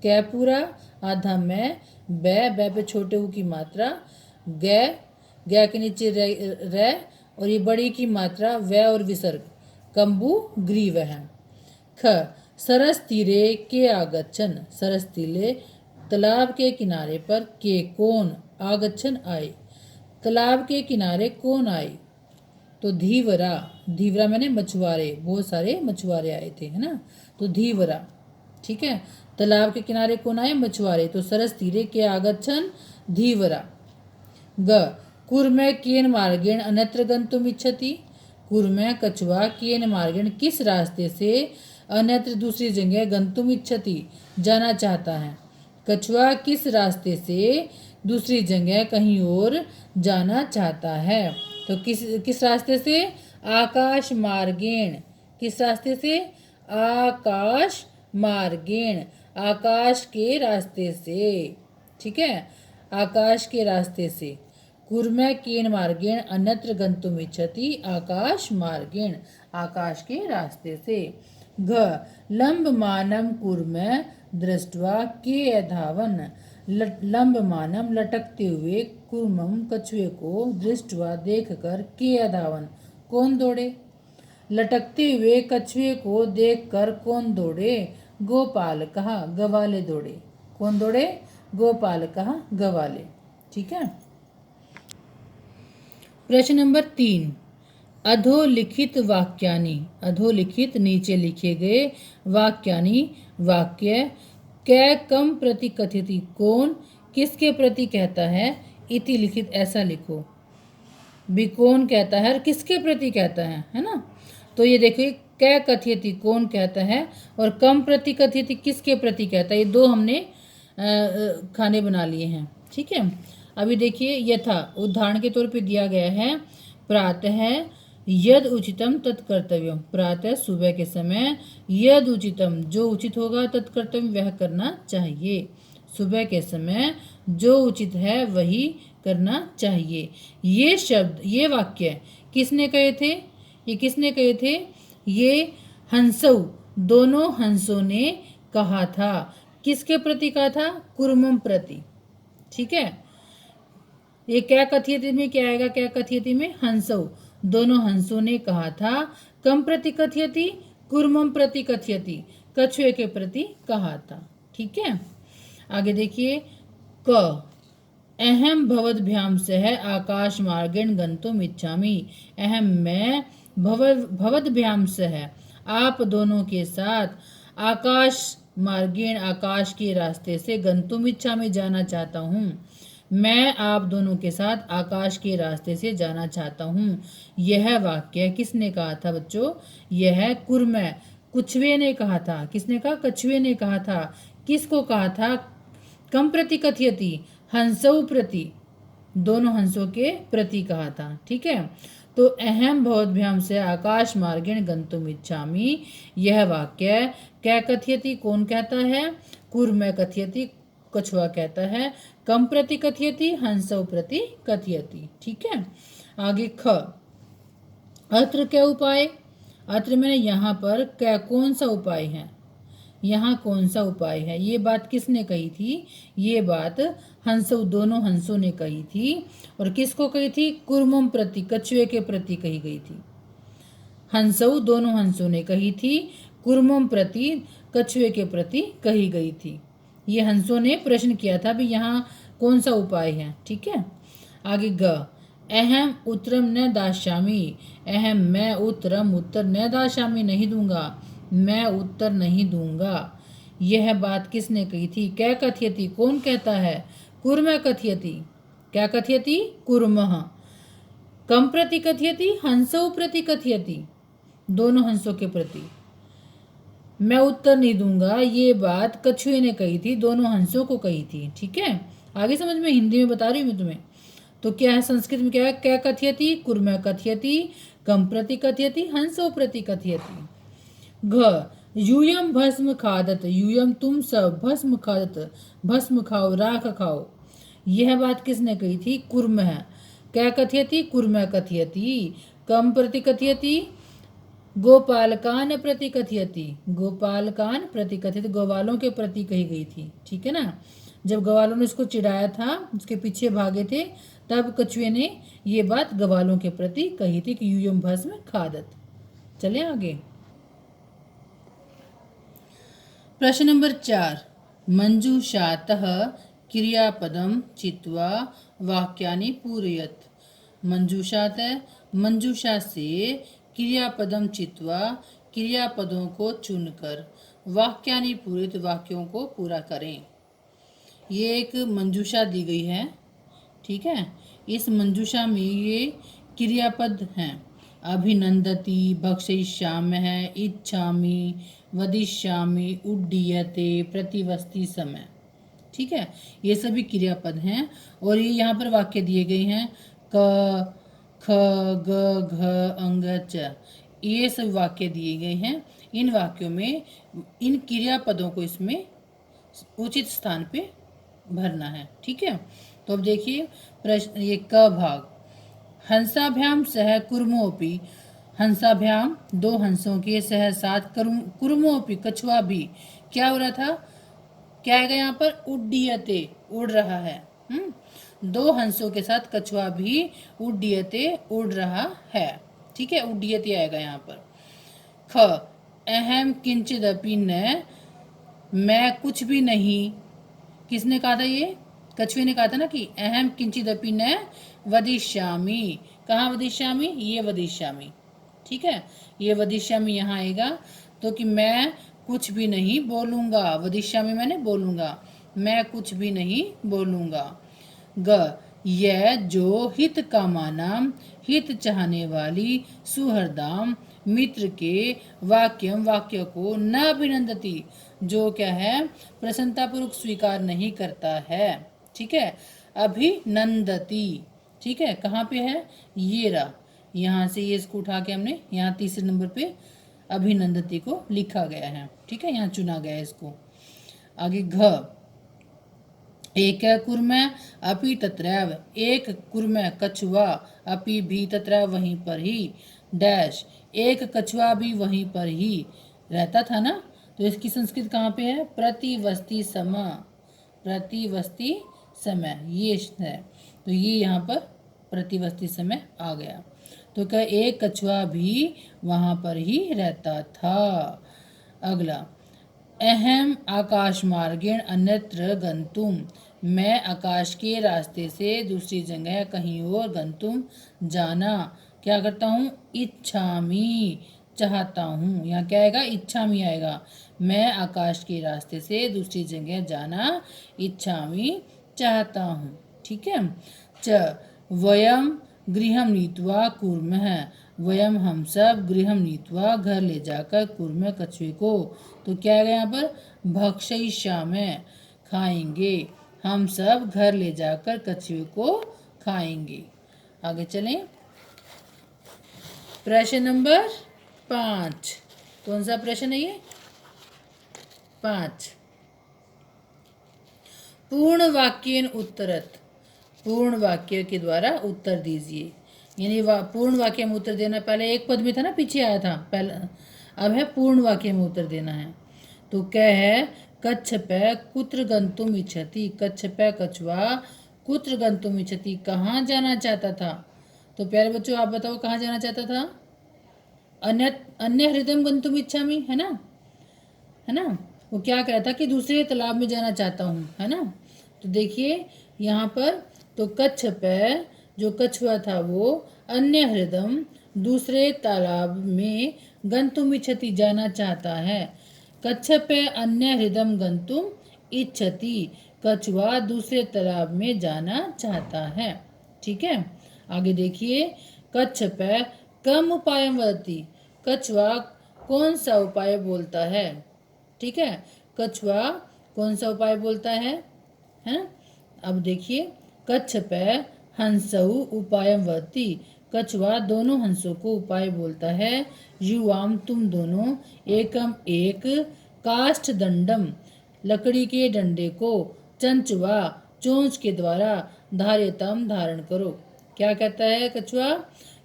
S1: कै पूरा, आधा में, बै पे छोटे ऊ की मात्रा, गै के नीचे रे और ये बड़ी की मात्रा व और विसर्ग, कंबुग्रीव है। ख, सरस तीरे के आगच्छन। सरस तीरे तालाब के किनारे पर के कौन आगच्छन आए। तालाब के किनारे कौन आए। तो धीवरा, धीवरा मैंने मछुआरे, बहुत सारे मछुआरे आए थे, है ना। तो धीवरा, ठीक है। तालाब के किनारे कौन आए? मछुआरे। तो सरस तीरे के आगच्छन धीवरा। ग, कुर्मे कियन मार्गेण अन्यत्र गंतुम इच्छति। कुर्मे कछुआ कियन मार्गेण किस रास्ते से अन्यत्र दूसरी जगह गंतुम इच्छति जाना चाहता है। कछुआ किस रास्ते से दूसरी जगह कहीं और जाना चाहता है। तो किस रास्ते से? आकाश मार्गेण। किस रास्ते से? आकाश मार्गेण, आकाश के रास्ते से, ठीक है, आकाश के रास्ते से। कुर्मे केन मार्गेण अन्यत्र गंतुम इच्छति, आकाश मार्गेण, आकाश के रास्ते से। घ, लंबमानम कुर्मे दृष्ट्वा के अधावन। लंबमानम लटकते हुए, कुर्मम कछुए को, दृष्ट्वा देखकर, के अधावन कौन दौड़े। लटकते हुए कछुए को देखकर कौन दौड़े। गोपाल कहा, गवाले दौड़े। कौन दौड़े? गोपाल कहा, गवाले, ठीक है। प्रश्न नंबर 3, अधोलिखित वाक्यानि। अधोलिखित नीचे लिखे गए वाक्यानि, वाक्य कै कम प्रति कथयति, कौन किसके प्रति कहता है। इति लिखित, ऐसा लिखो भी कौन कहता है और किसके प्रति कहता है ना। तो ये देखिए कै कथयति कौन कहता है, और कम प्रति कथयति किसके प्रति कहता है। ये दो हमने खाने बना लिए हैं। ठीक है, अभी देखिए यथा उदाहरण के तौर पे दिया गया है, प्रातः यद उचितम तत्कर्तव्यम, प्रातः सुबह के समय यद उचितम जो उचित होगा तत्कर्तव्य वह करना चाहिए, सुबह के समय जो उचित है वही करना चाहिए। ये शब्द ये वाक्य किसने कहे थे, ये किसने कहे थे, ये हंसौ दोनों हंसों ने कहा था। किसके प्रति कहा था, कुर्मम प्रति। ठीक है, ये क्या कथयति में क्या आएगा, क्या कथयति में हंसौ दोनों हंसों ने कहा था। कम प्रति कथयति कुर्मम प्रति कथयति कछुए के प्रति कहा था। ठीक है, आगे देखिए क अहम भवद्भ्याम सह आकाश मार्गेण गंतुम इच्छामि, अहम मैं भवद्भ्याम सह आप दोनों के साथ आकाश मार्गेण आकाश के रास्ते से गंतुम इच्छामि जाना चाहता हूँ, मैं आप दोनों के साथ आकाश के रास्ते से जाना चाहता हूँ। यह वाक्य किसने कहा था बच्चों, यह कुर्म कुछुए ने कहा था। किसने कहा, कछुए ने कहा था। किसको कहा था, कम प्रति कथयति हंसौ प्रति, दोनों हंसों के प्रति कहा था। ठीक है, तो अहम भवद्भ्याम से आकाश मार्गेण गंतुम इच्छामि, यह वाक्य क्या कथयति कौन कहता है, कुर्म कथयति कछुआ कहता है, कम प्रति कथयति हंसौ प्रति कथयति। ठीक है, आगे ख अत्र क्या उपाय, अत्र मैंने यहाँ पर क्या कौन सा उपाय है, यहाँ कौन सा उपाय है, ये बात किसने कही थी, ये बात हंसौ दोनों हंसों ने कही थी। और किसको कही थी, कुर्मम प्रति कछुए के प्रति कही गई थी। हंसौ दोनों हंसों ने कही थी, कुर्मम प्रति कछुए के प्रति कही गई थी। ये हंसों ने प्रश्न किया था भी यहाँ कौन सा उपाय है। ठीक है, आगे ग अहम उत्तरम न दास्यामि, अहम मैं उत्तरम उत्तर न दास्यामि नहीं दूंगा, मैं उत्तर नहीं दूंगा। यह बात किसने कही थी, क्या कथयति कौन कहता है, कुर्म कथयति, क्या कथयति कुर्मः, कम प्रति कथयति हंसौ प्रति कथयति, दोनों हंसों के प्रति। मैं उत्तर नहीं दूंगा, ये बात कछुए ने कही थी, दोनों हंसों को कही थी। ठीक है, आगे समझ में, हिंदी में बता रही हूँ मैं तुम्हें। तो क्या है, संस्कृत में क्या है, क्या कथयति कुर्म कथयति, कम प्रति कथयति हंसौ प्रति कथयति। घ यूयम भस्म खादत, यूयम तुम सब भस्म खादत, भस्म खाओ राख खाओ, यह बात किसने कही थी, कुर्म है। क्या कथयति कुर्म कथयति, कम प्रति कथयति गोपालकान प्रति कथयति, गोपालकान प्रति कथयति गोवालों के प्रति कही गई थी। ठीक है ना, जब ग्वालों ने उसको चिढ़ाया था, उसके पीछे भागे थे, तब कछुए ने ये बात ग्वालों के प्रति कही थी कि यूयम भस्म खादत। चले आगे, प्रश्न नंबर 4, मंजूषातः क्रियापदम चित्वा वाक्यानि पूरयत। मंजूषातः मंजूषा से क्रियापदम चित्वा क्रियापदों को चुनकर वाक्यानि पूरित वाक्यों को पूरा करें। ये एक मंजूषा दी गई है। ठीक है, इस मंजूषा में ये क्रियापद हैं, अभिनंदति, भक्षयिष्यामः, इच्छामि, वदिष्यामि, उड्डीयते, प्रतिवस्ति समय। ठीक है, ये सभी क्रियापद हैं और ये यहाँ पर वाक्य दिए गए हैं, क ख ग घ अंग च, ये सब वाक्य दिए गए हैं। इन वाक्यों में इन क्रियापदों को इसमें उचित स्थान पे भरना है। ठीक है, तो अब देखिए प्रश्न ये क भाग, हंसाभ्याम सह कुर्मोपि, हंसाभ्याम दो हंसों के सह साथ कुर्मोपि कछुआ भी, क्या हो रहा था, क्या आएगा यहाँ पर, उड्डीयते उड़ रहा है। दो हंसों के साथ कछुआ भी उड्डीयते उड़ रहा है। ठीक है, उड्डीयते आएगा यहाँ पर। ख अहम किंचिदपि न, मैं कुछ भी नहीं, किसने कहा था, ये कछुए ने कहा था ना कि अहम किंचिदपि न वदिष्यामि, कहाँ वदिष्यामि, ये वदिष्यामि। ठीक है, ये वदिष्यामि यहाँ आएगा, तो कि मैं कुछ भी नहीं बोलूँगा, वदिष्यामि मैंने बोलूँगा, मैं कुछ भी नहीं बोलूँगा। ग यह जो हित कामानाम, हित चाहने वाली, सुहृदाम मित्र के वाक्य को न अभिनंदती, जो क्या है प्रसन्नतापूर्वक स्वीकार नहीं करता है। ठीक है, अभिनंदती। ठीक है, कहाँ पे है, ये रहा, यहाँ से ये इसको उठा के हमने यहाँ तीसरे नंबर पे अभिनंदती को लिखा गया है। ठीक है, यहाँ चुना गया है इसको। आगे घ, एक कुर्मै अपि तत्रैव, एक कुर्मै कछुआ अपि भी तत्रैव वहीं पर ही, डैश एक कछुआ भी वहीं पर ही रहता था ना। तो इसकी संस्कृत कहाँ पे है, प्रतिवस्ती समय, प्रतिवस्ती समय ये है। तो ये यहाँ पर प्रतिवस्ती समय आ गया। तो क्या एक कछुआ भी वहाँ पर ही रहता था। अगला, अहम आकाश मार्गेण अन्यत्र गंतुम, मैं आकाश के रास्ते से दूसरी जगह कहीं और गंतुम जाना क्या करता हूँ, इच्छामी चाहता हूँ। यहाँ क्या आएगा, इच्छामी आएगा। मैं आकाश के रास्ते से दूसरी जगह जाना इच्छामी चाहता हूँ। ठीक है। च, वयम गृहम नीत्वा कूर्मः, वयम हम सब गृहम नीत्वा घर ले जाकर कूर्म कछुए को, तो क्या है यहाँ पर, भक्षयिष्यामि खाएंगे, हम सब घर ले जाकर कछुए को खाएंगे। आगे चलें, प्रश्न नंबर 5। कौन सा प्रश्न है ये, 5। पूर्ण वाक्येन उत्तरत, पूर्ण वाक्य के द्वारा उत्तर दीजिए। यानी पूर्ण वाक्य में उत्तर देना, पहले एक पद में था ना, पीछे आया था पहले, अब है पूर्ण वाक्य में उत्तर देना है। तो क्या है, कच्छपै कुत्र गंतुम इच्छति, कच्छपै कछुआ कुत्र गंतुम इच्छति कहाँ जाना चाहता था। तो प्यारे बच्चों आप बताओ कहाँ जाना चाहता था, अन्य हृदय गंतुम इच्छामि, है ना, है ना। वो क्या कह रहा था कि दूसरे तालाब में जाना चाहता हूँ, है ना। तो देखिए यहाँ पर, तो कच्छपै जो कछुआ था वो अन्य हृदय दूसरे तालाब में गंतुम इच्छति जाना चाहता है। कच्छपै अन्य हृदय गंतुम इच्छति, कछुआ दूसरे तालाब में जाना चाहता है। ठीक है, आगे देखिए, कच्छपै कम उपाय वदति, कछुआ कौन सा उपाय बोलता है। ठीक है, कछुआ कौन सा उपाय बोलता है ना। अब देखिए, कच्छपै हंसौ उपायम वदति, कछुआ दोनों हंसों को उपाय बोलता है। युवाम तुम दोनों, एकम एक, काष्ठ दंडम लकड़ी के डंडे को, चंचुआ चोंच के द्वारा, धार्यतम धारण करो। क्या कहता है कछुआ,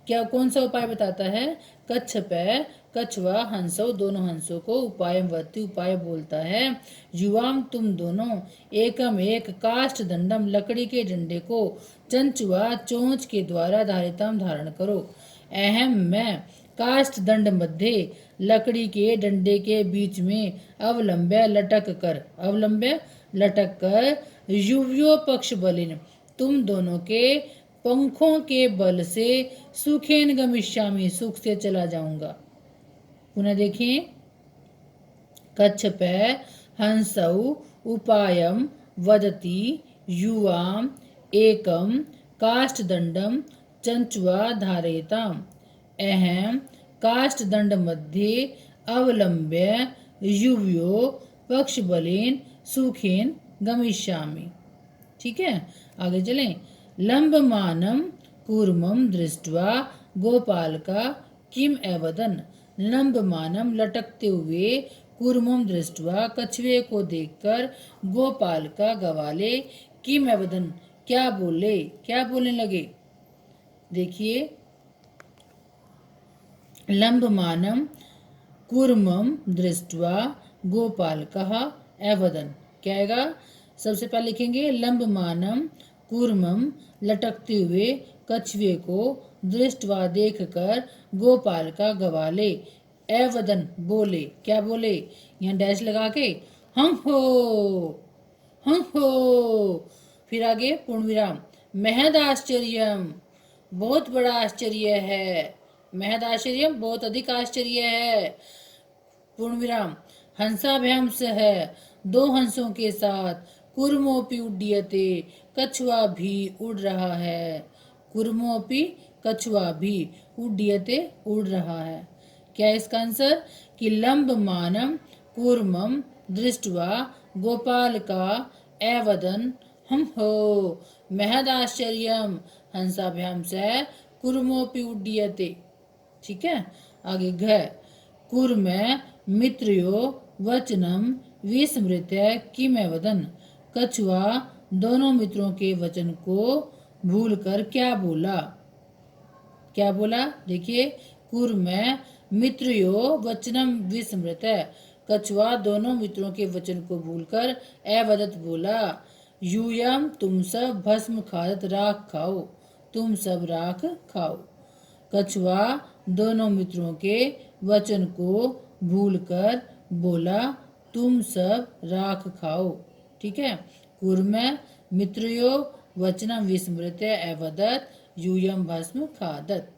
S1: क्या कौन सा उपाय बताता है, कच्छपै कछुआ हंसो दोनों हंसों को उपाय वती उपाय बोलता है। युवाम तुम दोनों, एकम एक, काष्ठ दंडम लकड़ी के डंडे को, चंचुआ चोंच के द्वारा धारितम धारण करो। अहम मैं, काष्ठ दंड मध्य लकड़ी के डंडे के बीच में अवलंब्य लटक कर युव्यो पक्ष बलिन, तुम दोनों के पंखों के बल से सुखेन गमिष्यामि, सुख से चला जाऊंगा। पुनः देखिए, कच्छपै हंसौ उपायम वदति, युवाम एकम काष्ठदंडम चंचुआ धारयताम, अहम काष्ठदंड मध्ये अवलंब्य युव्यो पक्ष बलेन सुखेन गमिष्यामि। ठीक है, आगे चलें। लंबमानम कूर्मम दृष्ट्वा गोपाल का किम एवदन, लंबमानम लटकते हुए, कूर्मम दृष्ट्वा कछुए को देखकर, गोपाल का गवाले, किम एवदन क्या बोले, क्या बोलने लगे। देखिए, लंबमानम कूर्मम दृष्ट्वा गोपाल कहा एवदन, क्या आएगा, सबसे पहले लिखेंगे लंबमानम कूर्मम लटकते हुए कछुए को, दृष्टवा देखकर, गोपाल का गवाले, एवदन बोले, क्या बोले, यहाँ डैश लगा के हं हो, फिर आगे पूर्ण विराम, महद आश्चर्यम बहुत बड़ा आश्चर्य है, महद आश्चर्यम बहुत अधिक आश्चर्य है, पूर्ण विराम, हंसाभ्यांश है दो हंसों के साथ, कुर्मोपि उड्डीयते कछुआ भी उड़ रहा है, कुर्मोपि कछुआ भी, उड्डीयते उड़ रहा है। क्या है इसका आंसर कि लंबमानं कूर्मं दृष्ट्वा गोपाल का एवदन हम हो महदाश्चर्यम हंसाभ्याम से कूर्मोपि उड्डीयते। ठीक है, आगे घ कूर्म मित्रयो वचनम विस्मृत्य किम वदन। कछुआ दोनों मित्रों के वचन को भूलकर क्या बोला। क्या बोला देखिए, कूर्म मित्रयो वचनम विस्मृत्य, कछुआ दोनों मित्रों के वचन को भूलकर अवदत बोला, यूयम तुम सब भस्म खादत राख खाओ, तुम सब राख खाओ। कछुआ दोनों मित्रों के वचन को भूलकर बोला, तुम सब राख खाओ। ठीक है, कूर्म मित्रयो वचनम विस्मृत्य अवदत यूयम भस्म खादत।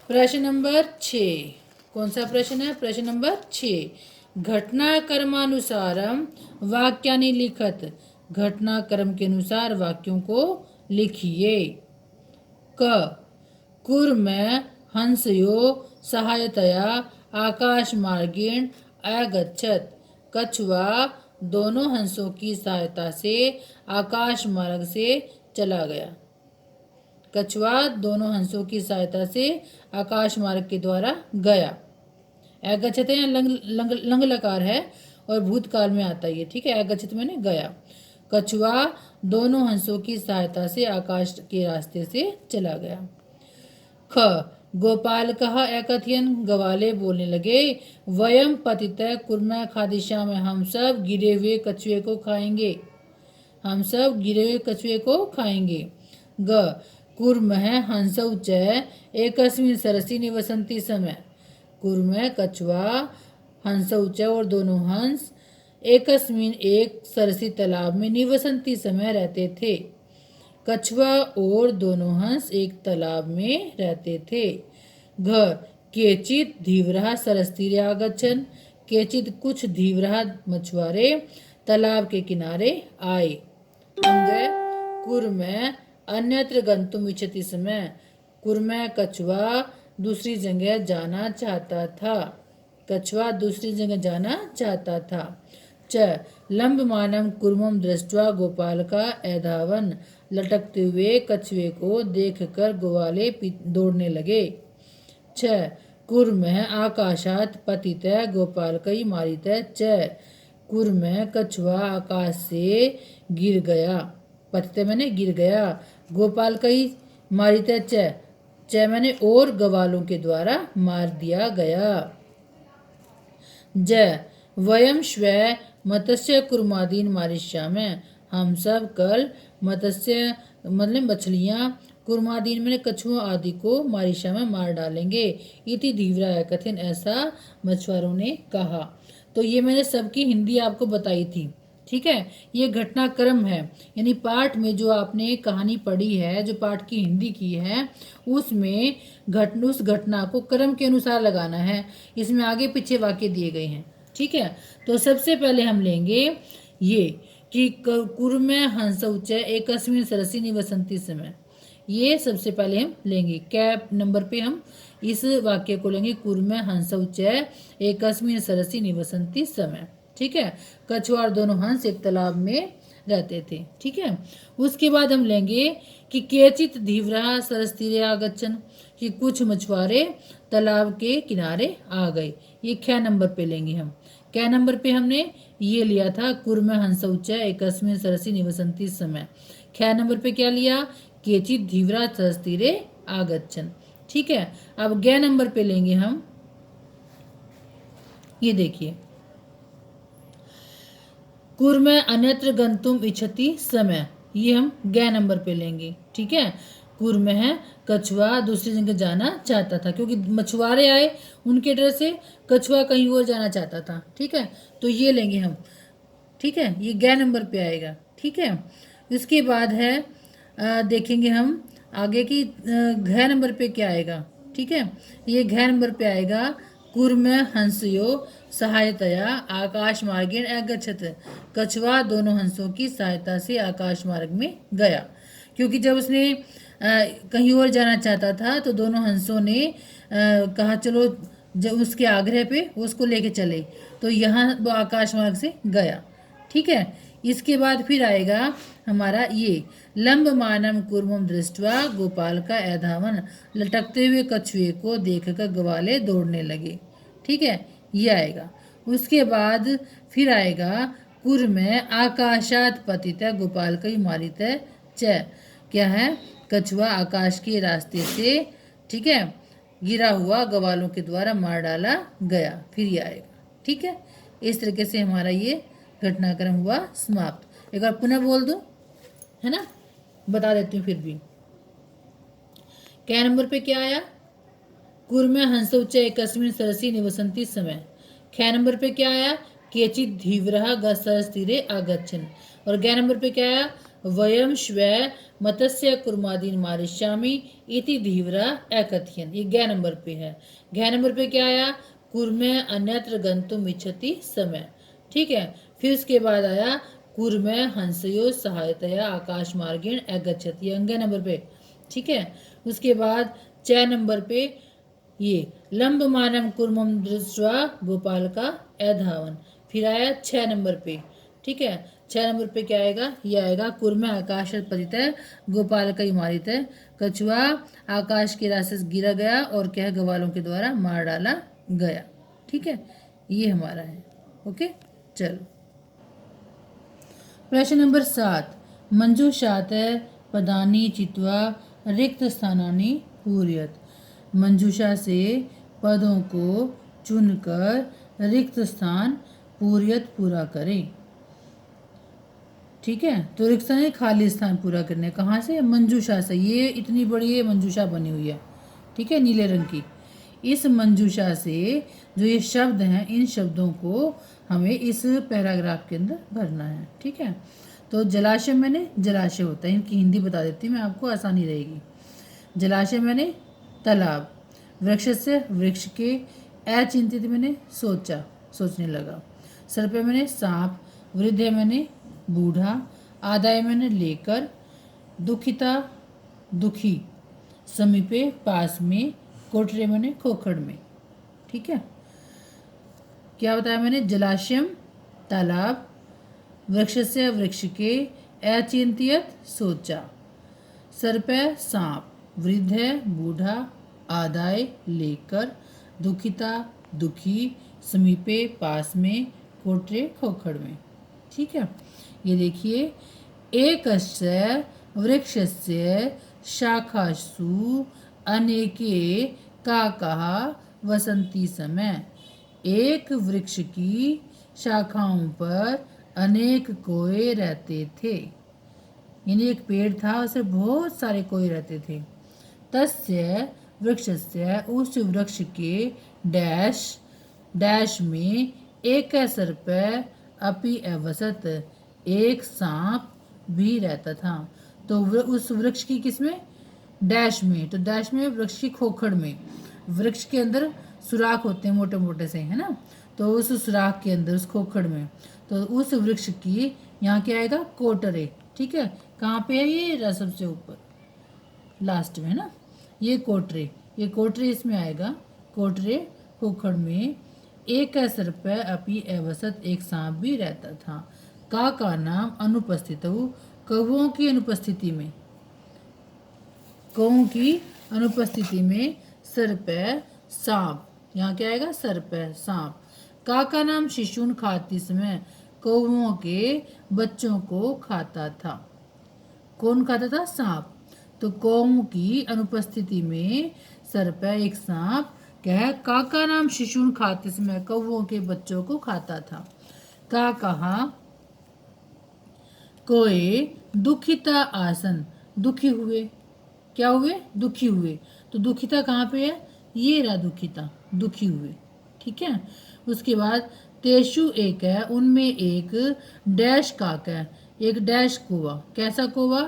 S1: प्रश्न नंबर 6, कौन सा प्रश्न है? प्रश्न नंबर 6, घटनाक्रमानुसारम वाक्यानि लिखत, घटनाक्रम के अनुसार वाक्यों को लिखिए। क कूर्म हंसयो सहायतया आकाश मार्गेण अगच्छत, कछुआ दोनों हंसों की सहायता से आकाश मार्ग से चला गया। कछुआ दोनों हंसों की सहायता से आकाश मार्ग के द्वारा गया। अगच्छत लंग लकार है और भूतकाल में आता है। ठीक है, अगच्छत मैंने गया। कछुआ दोनों हंसों की सहायता से आकाश के रास्ते से चला गया। ख गोपाल कहा एकथयन, गवाले बोलने लगे, वयम पतितः कूर्म खादिष्यामः, हम सब गिरे हुए कछुए को खाएंगे, हम सब गिरे हुए कछुए को खाएंगे। ग कूर्म हंसौ च एकस्मिन् सरसि निवसन्ति समय, कूर्म कछुआ हंसौ च और दोनों हंस एकस्मिन् एक सरसी तालाब में निवसन्ति समय रहते थे। कछुआ और दोनों हंस एक तालाब में रहते थे। घ केचित धीवरा सरसतीरे आगच्छन्, केचित कुछ धीवरा मछुआरे तालाब के किनारे आए। अंग कूर्म अन्यत्र गंतुम इच्छति समय, कूर्म कछुआ दूसरी जगह जाना चाहता था, कछुआ दूसरी जगह जाना चाहता था। च लंबमानं कूर्मं दृष्ट्वा गोपाल का एधावन, लटकते हुए कछुए को देखकर ग्वाले दौड़ने लगे। छ कूर्म आकाशात पतितः गोपालकै मारितः च, कूर्म कछुआ आकाश से गिर गया, पतितः मैंने गिर गया, गोपालकै मारितः च मैंने और गवालों के द्वारा मार दिया गया। ज वयम श्व मत्स्य कुर्मादीन मारिष्यामः, हम सब कल मत्स्य मतलब मछलियाँ कुर्मादीन मैंने कछुओं आदि को मारिशा में मार डालेंगे। इति धीवराय कथन, ऐसा मछुआरों ने कहा। तो ये मैंने सबकी हिंदी आपको बताई थी। ठीक है, ये घटनाक्रम है, यानी पाठ में जो आपने कहानी पढ़ी है, जो पाठ की हिंदी की है, उसमें उस घटना को क्रम के अनुसार लगाना है। इसमें आगे पीछे वाक्य दिए गए हैं। ठीक है, तो सबसे पहले हम लेंगे ये कि कूर्म हंसौ च एकस्मिन् सरसि निवसन्ति समय, ये सबसे पहले हम लेंगे। क्या नंबर पे हम इस वाक्य को लेंगे, कूर्म हंसौ च एकस्मिन् सरसि निवसन्ति समय। ठीक है, कछुआ और दोनों हंस एक तालाब में रहते थे। ठीक है, उसके बाद हम लेंगे कि केचित धीवरा सरसतीरे आगच्छन्, कि कुछ मछुआरे तालाब के किनारे आ गए। ये क्या नंबर पे लेंगे हम? क्या नंबर पे हमने ये लिया था, कूर्म हंसौ च एकस्मिन् सरसि निवसन्ति समय। क्या नंबर पे क्या लिया? केचित धीवरा सरसतीरे आगच्छन्। ठीक है, अब ग नंबर पे लेंगे हम, ये देखिए, कूर्म अन्यत्र गंतुम इच्छति समय, ये हम ग नंबर पे लेंगे। ठीक है, कूर्म है कछुआ दूसरी जगह जाना चाहता था, क्योंकि मछुआरे आए उनके डर से कछुआ कहीं और जाना चाहता था। ठीक है, तो ये लेंगे हम। ठीक है, ये ग नंबर पे आएगा। ठीक है, इसके बाद है देखेंगे हम आगे की घ नंबर पे क्या आएगा। ठीक है, ये घ नंबर पे आएगा, कूर्म हंसयो सहायतया आकाश मार्गेण अगच्छत्, कछुआ दोनों हंसों की सहायता से आकाश मार्ग में गया। क्योंकि जब उसने कहीं और जाना चाहता था तो दोनों हंसों ने कहा चलो, जब उसके आग्रह पे वो उसको लेके चले, तो यहाँ वो आकाश मार्ग से गया। ठीक है, इसके बाद फिर आएगा हमारा ये लंब मानम कुर्मम दृष्टवा गोपाल का एधावन, लटकते हुए कछुए को देखकर ग्वाले दौड़ने लगे। ठीक है, ये आएगा। उसके बाद फिर आएगा कुर में आकाशात पतित गोपाल का ही मारित च, क्या है, कछुआ आकाश के रास्ते से, ठीक है, गिरा हुआ ग्वालों के द्वारा मार डाला गया। फिर ये आएगा। ठीक है, इस तरीके से हमारा ये घटनाक्रम हुआ समाप्त। एक बार पुनः बोल दो, है ना, बता देती हूँ फिर भी। क्या नंबर पे क्या आया? कुर्मे हंसौच एकस्मिन् सरसी निवसंती समय। ख्या नंबर पे क्या आया? केचित् धीव्रः गस्तीरे आगच्छन्। और ग नंबर पे क्या आया? वयम श्वै मतस्य कुर्मादीन मारिष्यामि इति धीव्रः एकथयन्। ये ग नंबर पे है। घ नंबर पे क्या आया? कुर्मे अन्यत्र गंतुम इच्छति समय। ठीक है, फिर उसके बाद आया कुर्मे हंसयो सहायतया आकाश मार्गेण अगच्छति, अंग नंबर पे। ठीक है, उसके बाद च नंबर पे ये लंब मानम कुर्मम दृष्ट्वा गोपाल का अधावन। फिर आया 6 नंबर पे। ठीक है, 6 नंबर पे क्या आएगा? ये आएगा कुर्मे आकाश पतित है गोपाल का इमारित है, कछुआ आकाश के रास्ते से गिरा गया और क्या ग्वालों के द्वारा मार डाला गया। ठीक है, ये हमारा है। ओके, चलो प्रश्न नंबर 7। मंजूषात पदानी चित्वा रिक्त स्थानानि पूर्यत। मंजूषा से पदों को चुनकर रिक्त स्थान पूर्यत पूरा करें। ठीक है, तो रिक्त स्थान खाली स्थान पूरा करने, कहाँ से? मंजूषा से। ये इतनी बड़ी ये मंजूषा बनी हुई है, ठीक है, नीले रंग की। इस मंजूषा से जो ये शब्द हैं, इन शब्दों को हमें इस पैराग्राफ के अंदर भरना है। ठीक है, तो जलाशय मैंने जलाशय होता है, इनकी हिंदी बता देती हूँ मैं आपको, आसानी रहेगी। जलाशय मैंने तालाब, वृक्ष से वृक्ष के, अचिंतित मैंने सोचा, सोचने लगा। सर पे मैंने सांप, वृद्ध है मैंने बूढ़ा, आदाय मैंने लेकर, दुखिता दुखी, समीपे पास में, कोठरे मैंने खोखड़ में। ठीक है, क्या बताया मैंने? जलाशयम तालाब, वृक्ष से वृक्ष के, अचिंतित सोचा, सर पे सांप, वृद्ध है बूढ़ा, आदाय लेकर, दुखिता दुखी, समीपे पास में, कोठरे खोखड़ में। ठीक है, ये देखिए, एकस्य वृक्षस्य शाखासु अनेके काकाः वसंती समय। एक वृक्ष की शाखाओं पर अनेक कोए रहते थे। यानी एक पेड़ था, उसमें बहुत सारे कोए रहते थे। तस्य वृक्षस्य, उस वृक्ष के डैश डैश में, एक सर्प अपि अवसत, एक सांप भी रहता था। तो उस वृक्ष की किसमें? डैश में। तो डैश में वृक्ष की खोखड़ में, वृक्ष के अंदर सुराख होते हैं मोटे मोटे से, है ना, तो उस सुराख के अंदर, उस खोखड़ में, तो उस वृक्ष की, यहाँ क्या आएगा? कोटरे। ठीक है, कहाँ पे है ये? सबसे ऊपर लास्ट में, है ना, ये कोटरे, ये कोटरे इसमें आएगा। कोटरे खोखड़ में एक सर्प अपि अवसत, एक सांप भी रहता था। का नाम अनुपस्थित, कौओं की अनुपस्थिति में, कौओं की अनुपस्थिति में, सर्प सांप, यहाँ क्या आएगा? सर्प सांप। का नाम शिशुन खाती समय, कौओं के बच्चों को खाता था। कौन खाता था? सांप। तो कौओं की अनुपस्थिति में सर्प, एक सांप, क्या है? का नाम शिशुन खाते समय, कौओं के बच्चों को खाता था। का कहा कोए दुखिता आसन, दुखी हुए, क्या हुए? दुखी हुए। तो दुखिता कहाँ पे है? ये रहा दुखिता, दुखी हुए। ठीक है, उसके बाद तेषु एक है, उनमें एक डैश काक है, एक डैश कोवा। कैसा कोवा?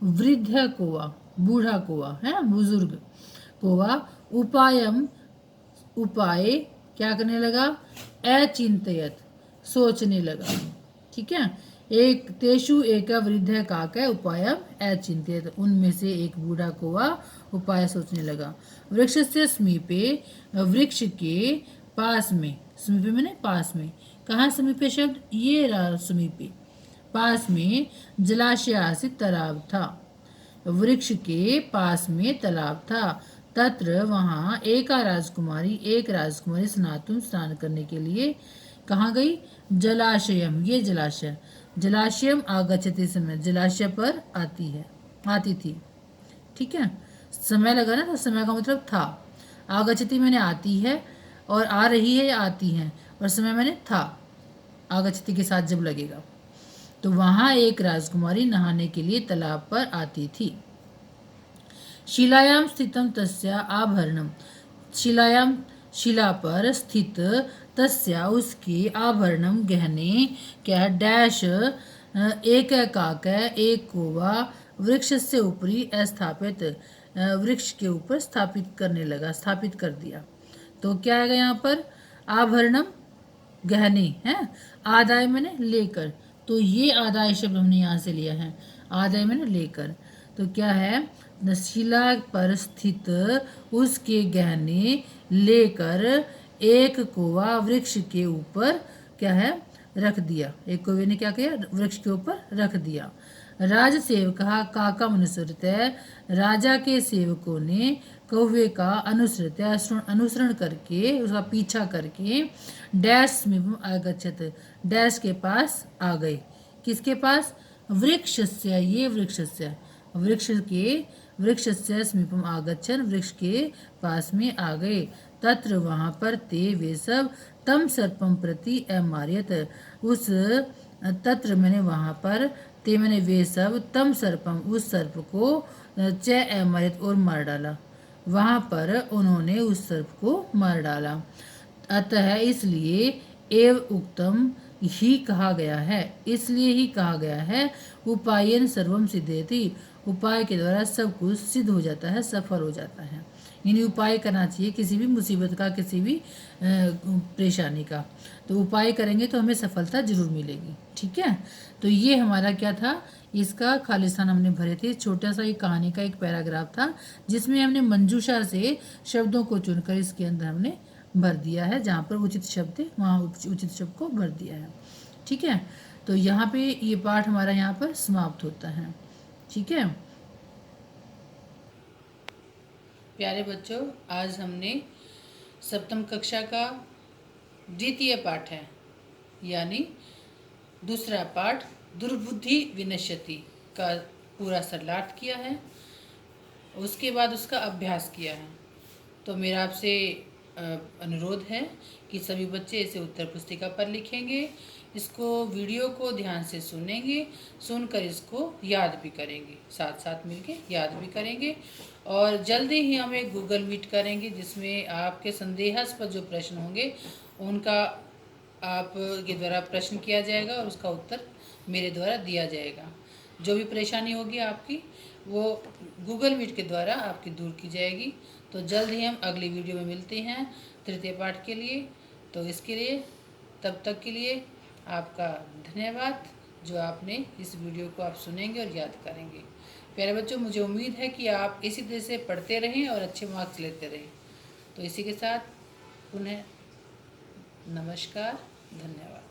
S1: वृद्ध कोवा, बूढ़ा कोवा, है बुजुर्ग कोवा। उपायम, उपाय क्या करने लगा? अचिंतयत, सोचने लगा। ठीक है, एक तेषु एक वृद्ध काक उपायम अचिंत्यत, उनमें से एक बूढ़ा कौवा उपाय सोचने लगा। वृक्ष से समीपे, वृक्ष के पास में, समीपे मैंने पास में, कहाँ समीपे शब्द, ये रहा समीपे, पास में जलाशय आसित तालाब था। वृक्ष के पास में तालाब था। तत्र वहाँ एक राजकुमारी स्नातुम, स्नान करने के लिए कहाँ गई, जलाशयम, ये जलाशय, जलाशयम आगच्छति, समय, जलाशय पर आती थी। ठीक है, समय लगा ना, तो समय का मतलब था। आगच्छति मैंने आती है, और आ रही है या आती है, और समय मैंने था, आगच्छति के साथ जब लगेगा। तो वहाँ एक राजकुमारी नहाने के लिए तालाब पर आती थी। शिलायाम स्थितम तस्या आभरणम, शिलायाम, शिला पर स्थित, तस्या, उसके, आभरणम, गहने, क्या, डैश, एक काक, एक कौवा, वृक्ष से ऊपरी स्थापित, वृक्ष के ऊपर स्थापित करने लगा, स्थापित कर दिया। तो क्या आएगा यहाँ पर, आभरणम, गहने हैं, आदाय मैंने लेकर, तो ये आदाय शब्द हमने यहाँ से लिया है, आदाय मैंने लेकर। तो क्या है, शिला पर स्थित उसके गहने लेकर एक कौवा वृक्ष के ऊपर क्या है, रख दिया। एक कौवे ने क्या किया, वृक्ष के ऊपर रख दिया। राज सेवक काका अनुसृत, राजा के सेवकों ने कौवे का अनुसरण करके, उसका पीछा करके, डैश समीपम आगच्छत, डैश के पास आ गए। किसके पास, वृक्षस्य, ये वृक्षस्य, वृक्षस्य समीपम आगच्छन, वृक्ष के पास में आ गए। तत्र वहाँ पर ते, वे सब, तम सर्पम प्रति अमार्यत, उस, तत्र मैंने वहाँ पर, ते मैंने वे सब, तम सर्पम, उस सर्प को, च अमार्यत, और मार डाला। वहाँ पर उन्होंने उस सर्प को मार डाला। अतः इसलिए एव उक्तम, ही कहा गया है, इसलिए ही कहा गया है, उपायन सर्वम सिद्धेति, उपाय के द्वारा सब कुछ सिद्ध हो जाता है, सफल हो जाता है। यानी उपाय करना चाहिए किसी भी मुसीबत का, किसी भी परेशानी का, तो उपाय करेंगे तो हमें सफलता जरूर मिलेगी। ठीक है, तो ये हमारा क्या था, इसका खालिस्तान हमने भरे थे। छोटा सा एक कहानी का एक पैराग्राफ था, जिसमें हमने मंजूषा से शब्दों को चुनकर इसके अंदर हमने भर दिया है, जहाँ पर उचित शब्द है वहाँ उचित शब्द को भर दिया है। ठीक है, तो यहाँ पे ये पाठ हमारा यहाँ पर समाप्त होता है। ठीक है प्यारे बच्चों, आज हमने सप्तम कक्षा का द्वितीय पाठ है, यानी दूसरा पाठ दुर्बुद्धि विनश्यति का पूरा सरलार्थ किया है, उसके बाद उसका अभ्यास किया है। तो मेरा आपसे अनुरोध है कि सभी बच्चे इसे उत्तर पुस्तिका पर लिखेंगे, इसको वीडियो को ध्यान से सुनेंगे, सुनकर इसको याद भी करेंगे, साथ साथ मिलके याद भी करेंगे। और जल्दी ही हम एक गूगल मीट करेंगे, जिसमें आपके संदेहास्पद जो प्रश्न होंगे उनका आपके द्वारा प्रश्न किया जाएगा और उसका उत्तर मेरे द्वारा दिया जाएगा। जो भी परेशानी होगी आपकी, वो गूगल मीट के द्वारा आपकी दूर की जाएगी। तो जल्द ही हम अगली वीडियो में मिलते हैं तृतीय पाठ के लिए। तो इसके लिए, तब तक के लिए आपका धन्यवाद, जो आपने इस वीडियो को आप सुनेंगे और याद करेंगे। प्यारे बच्चों, मुझे उम्मीद है कि आप इसी तरह से पढ़ते रहें और अच्छे मार्क्स लेते रहें। तो इसी के साथ पुनः नमस्कार, धन्यवाद।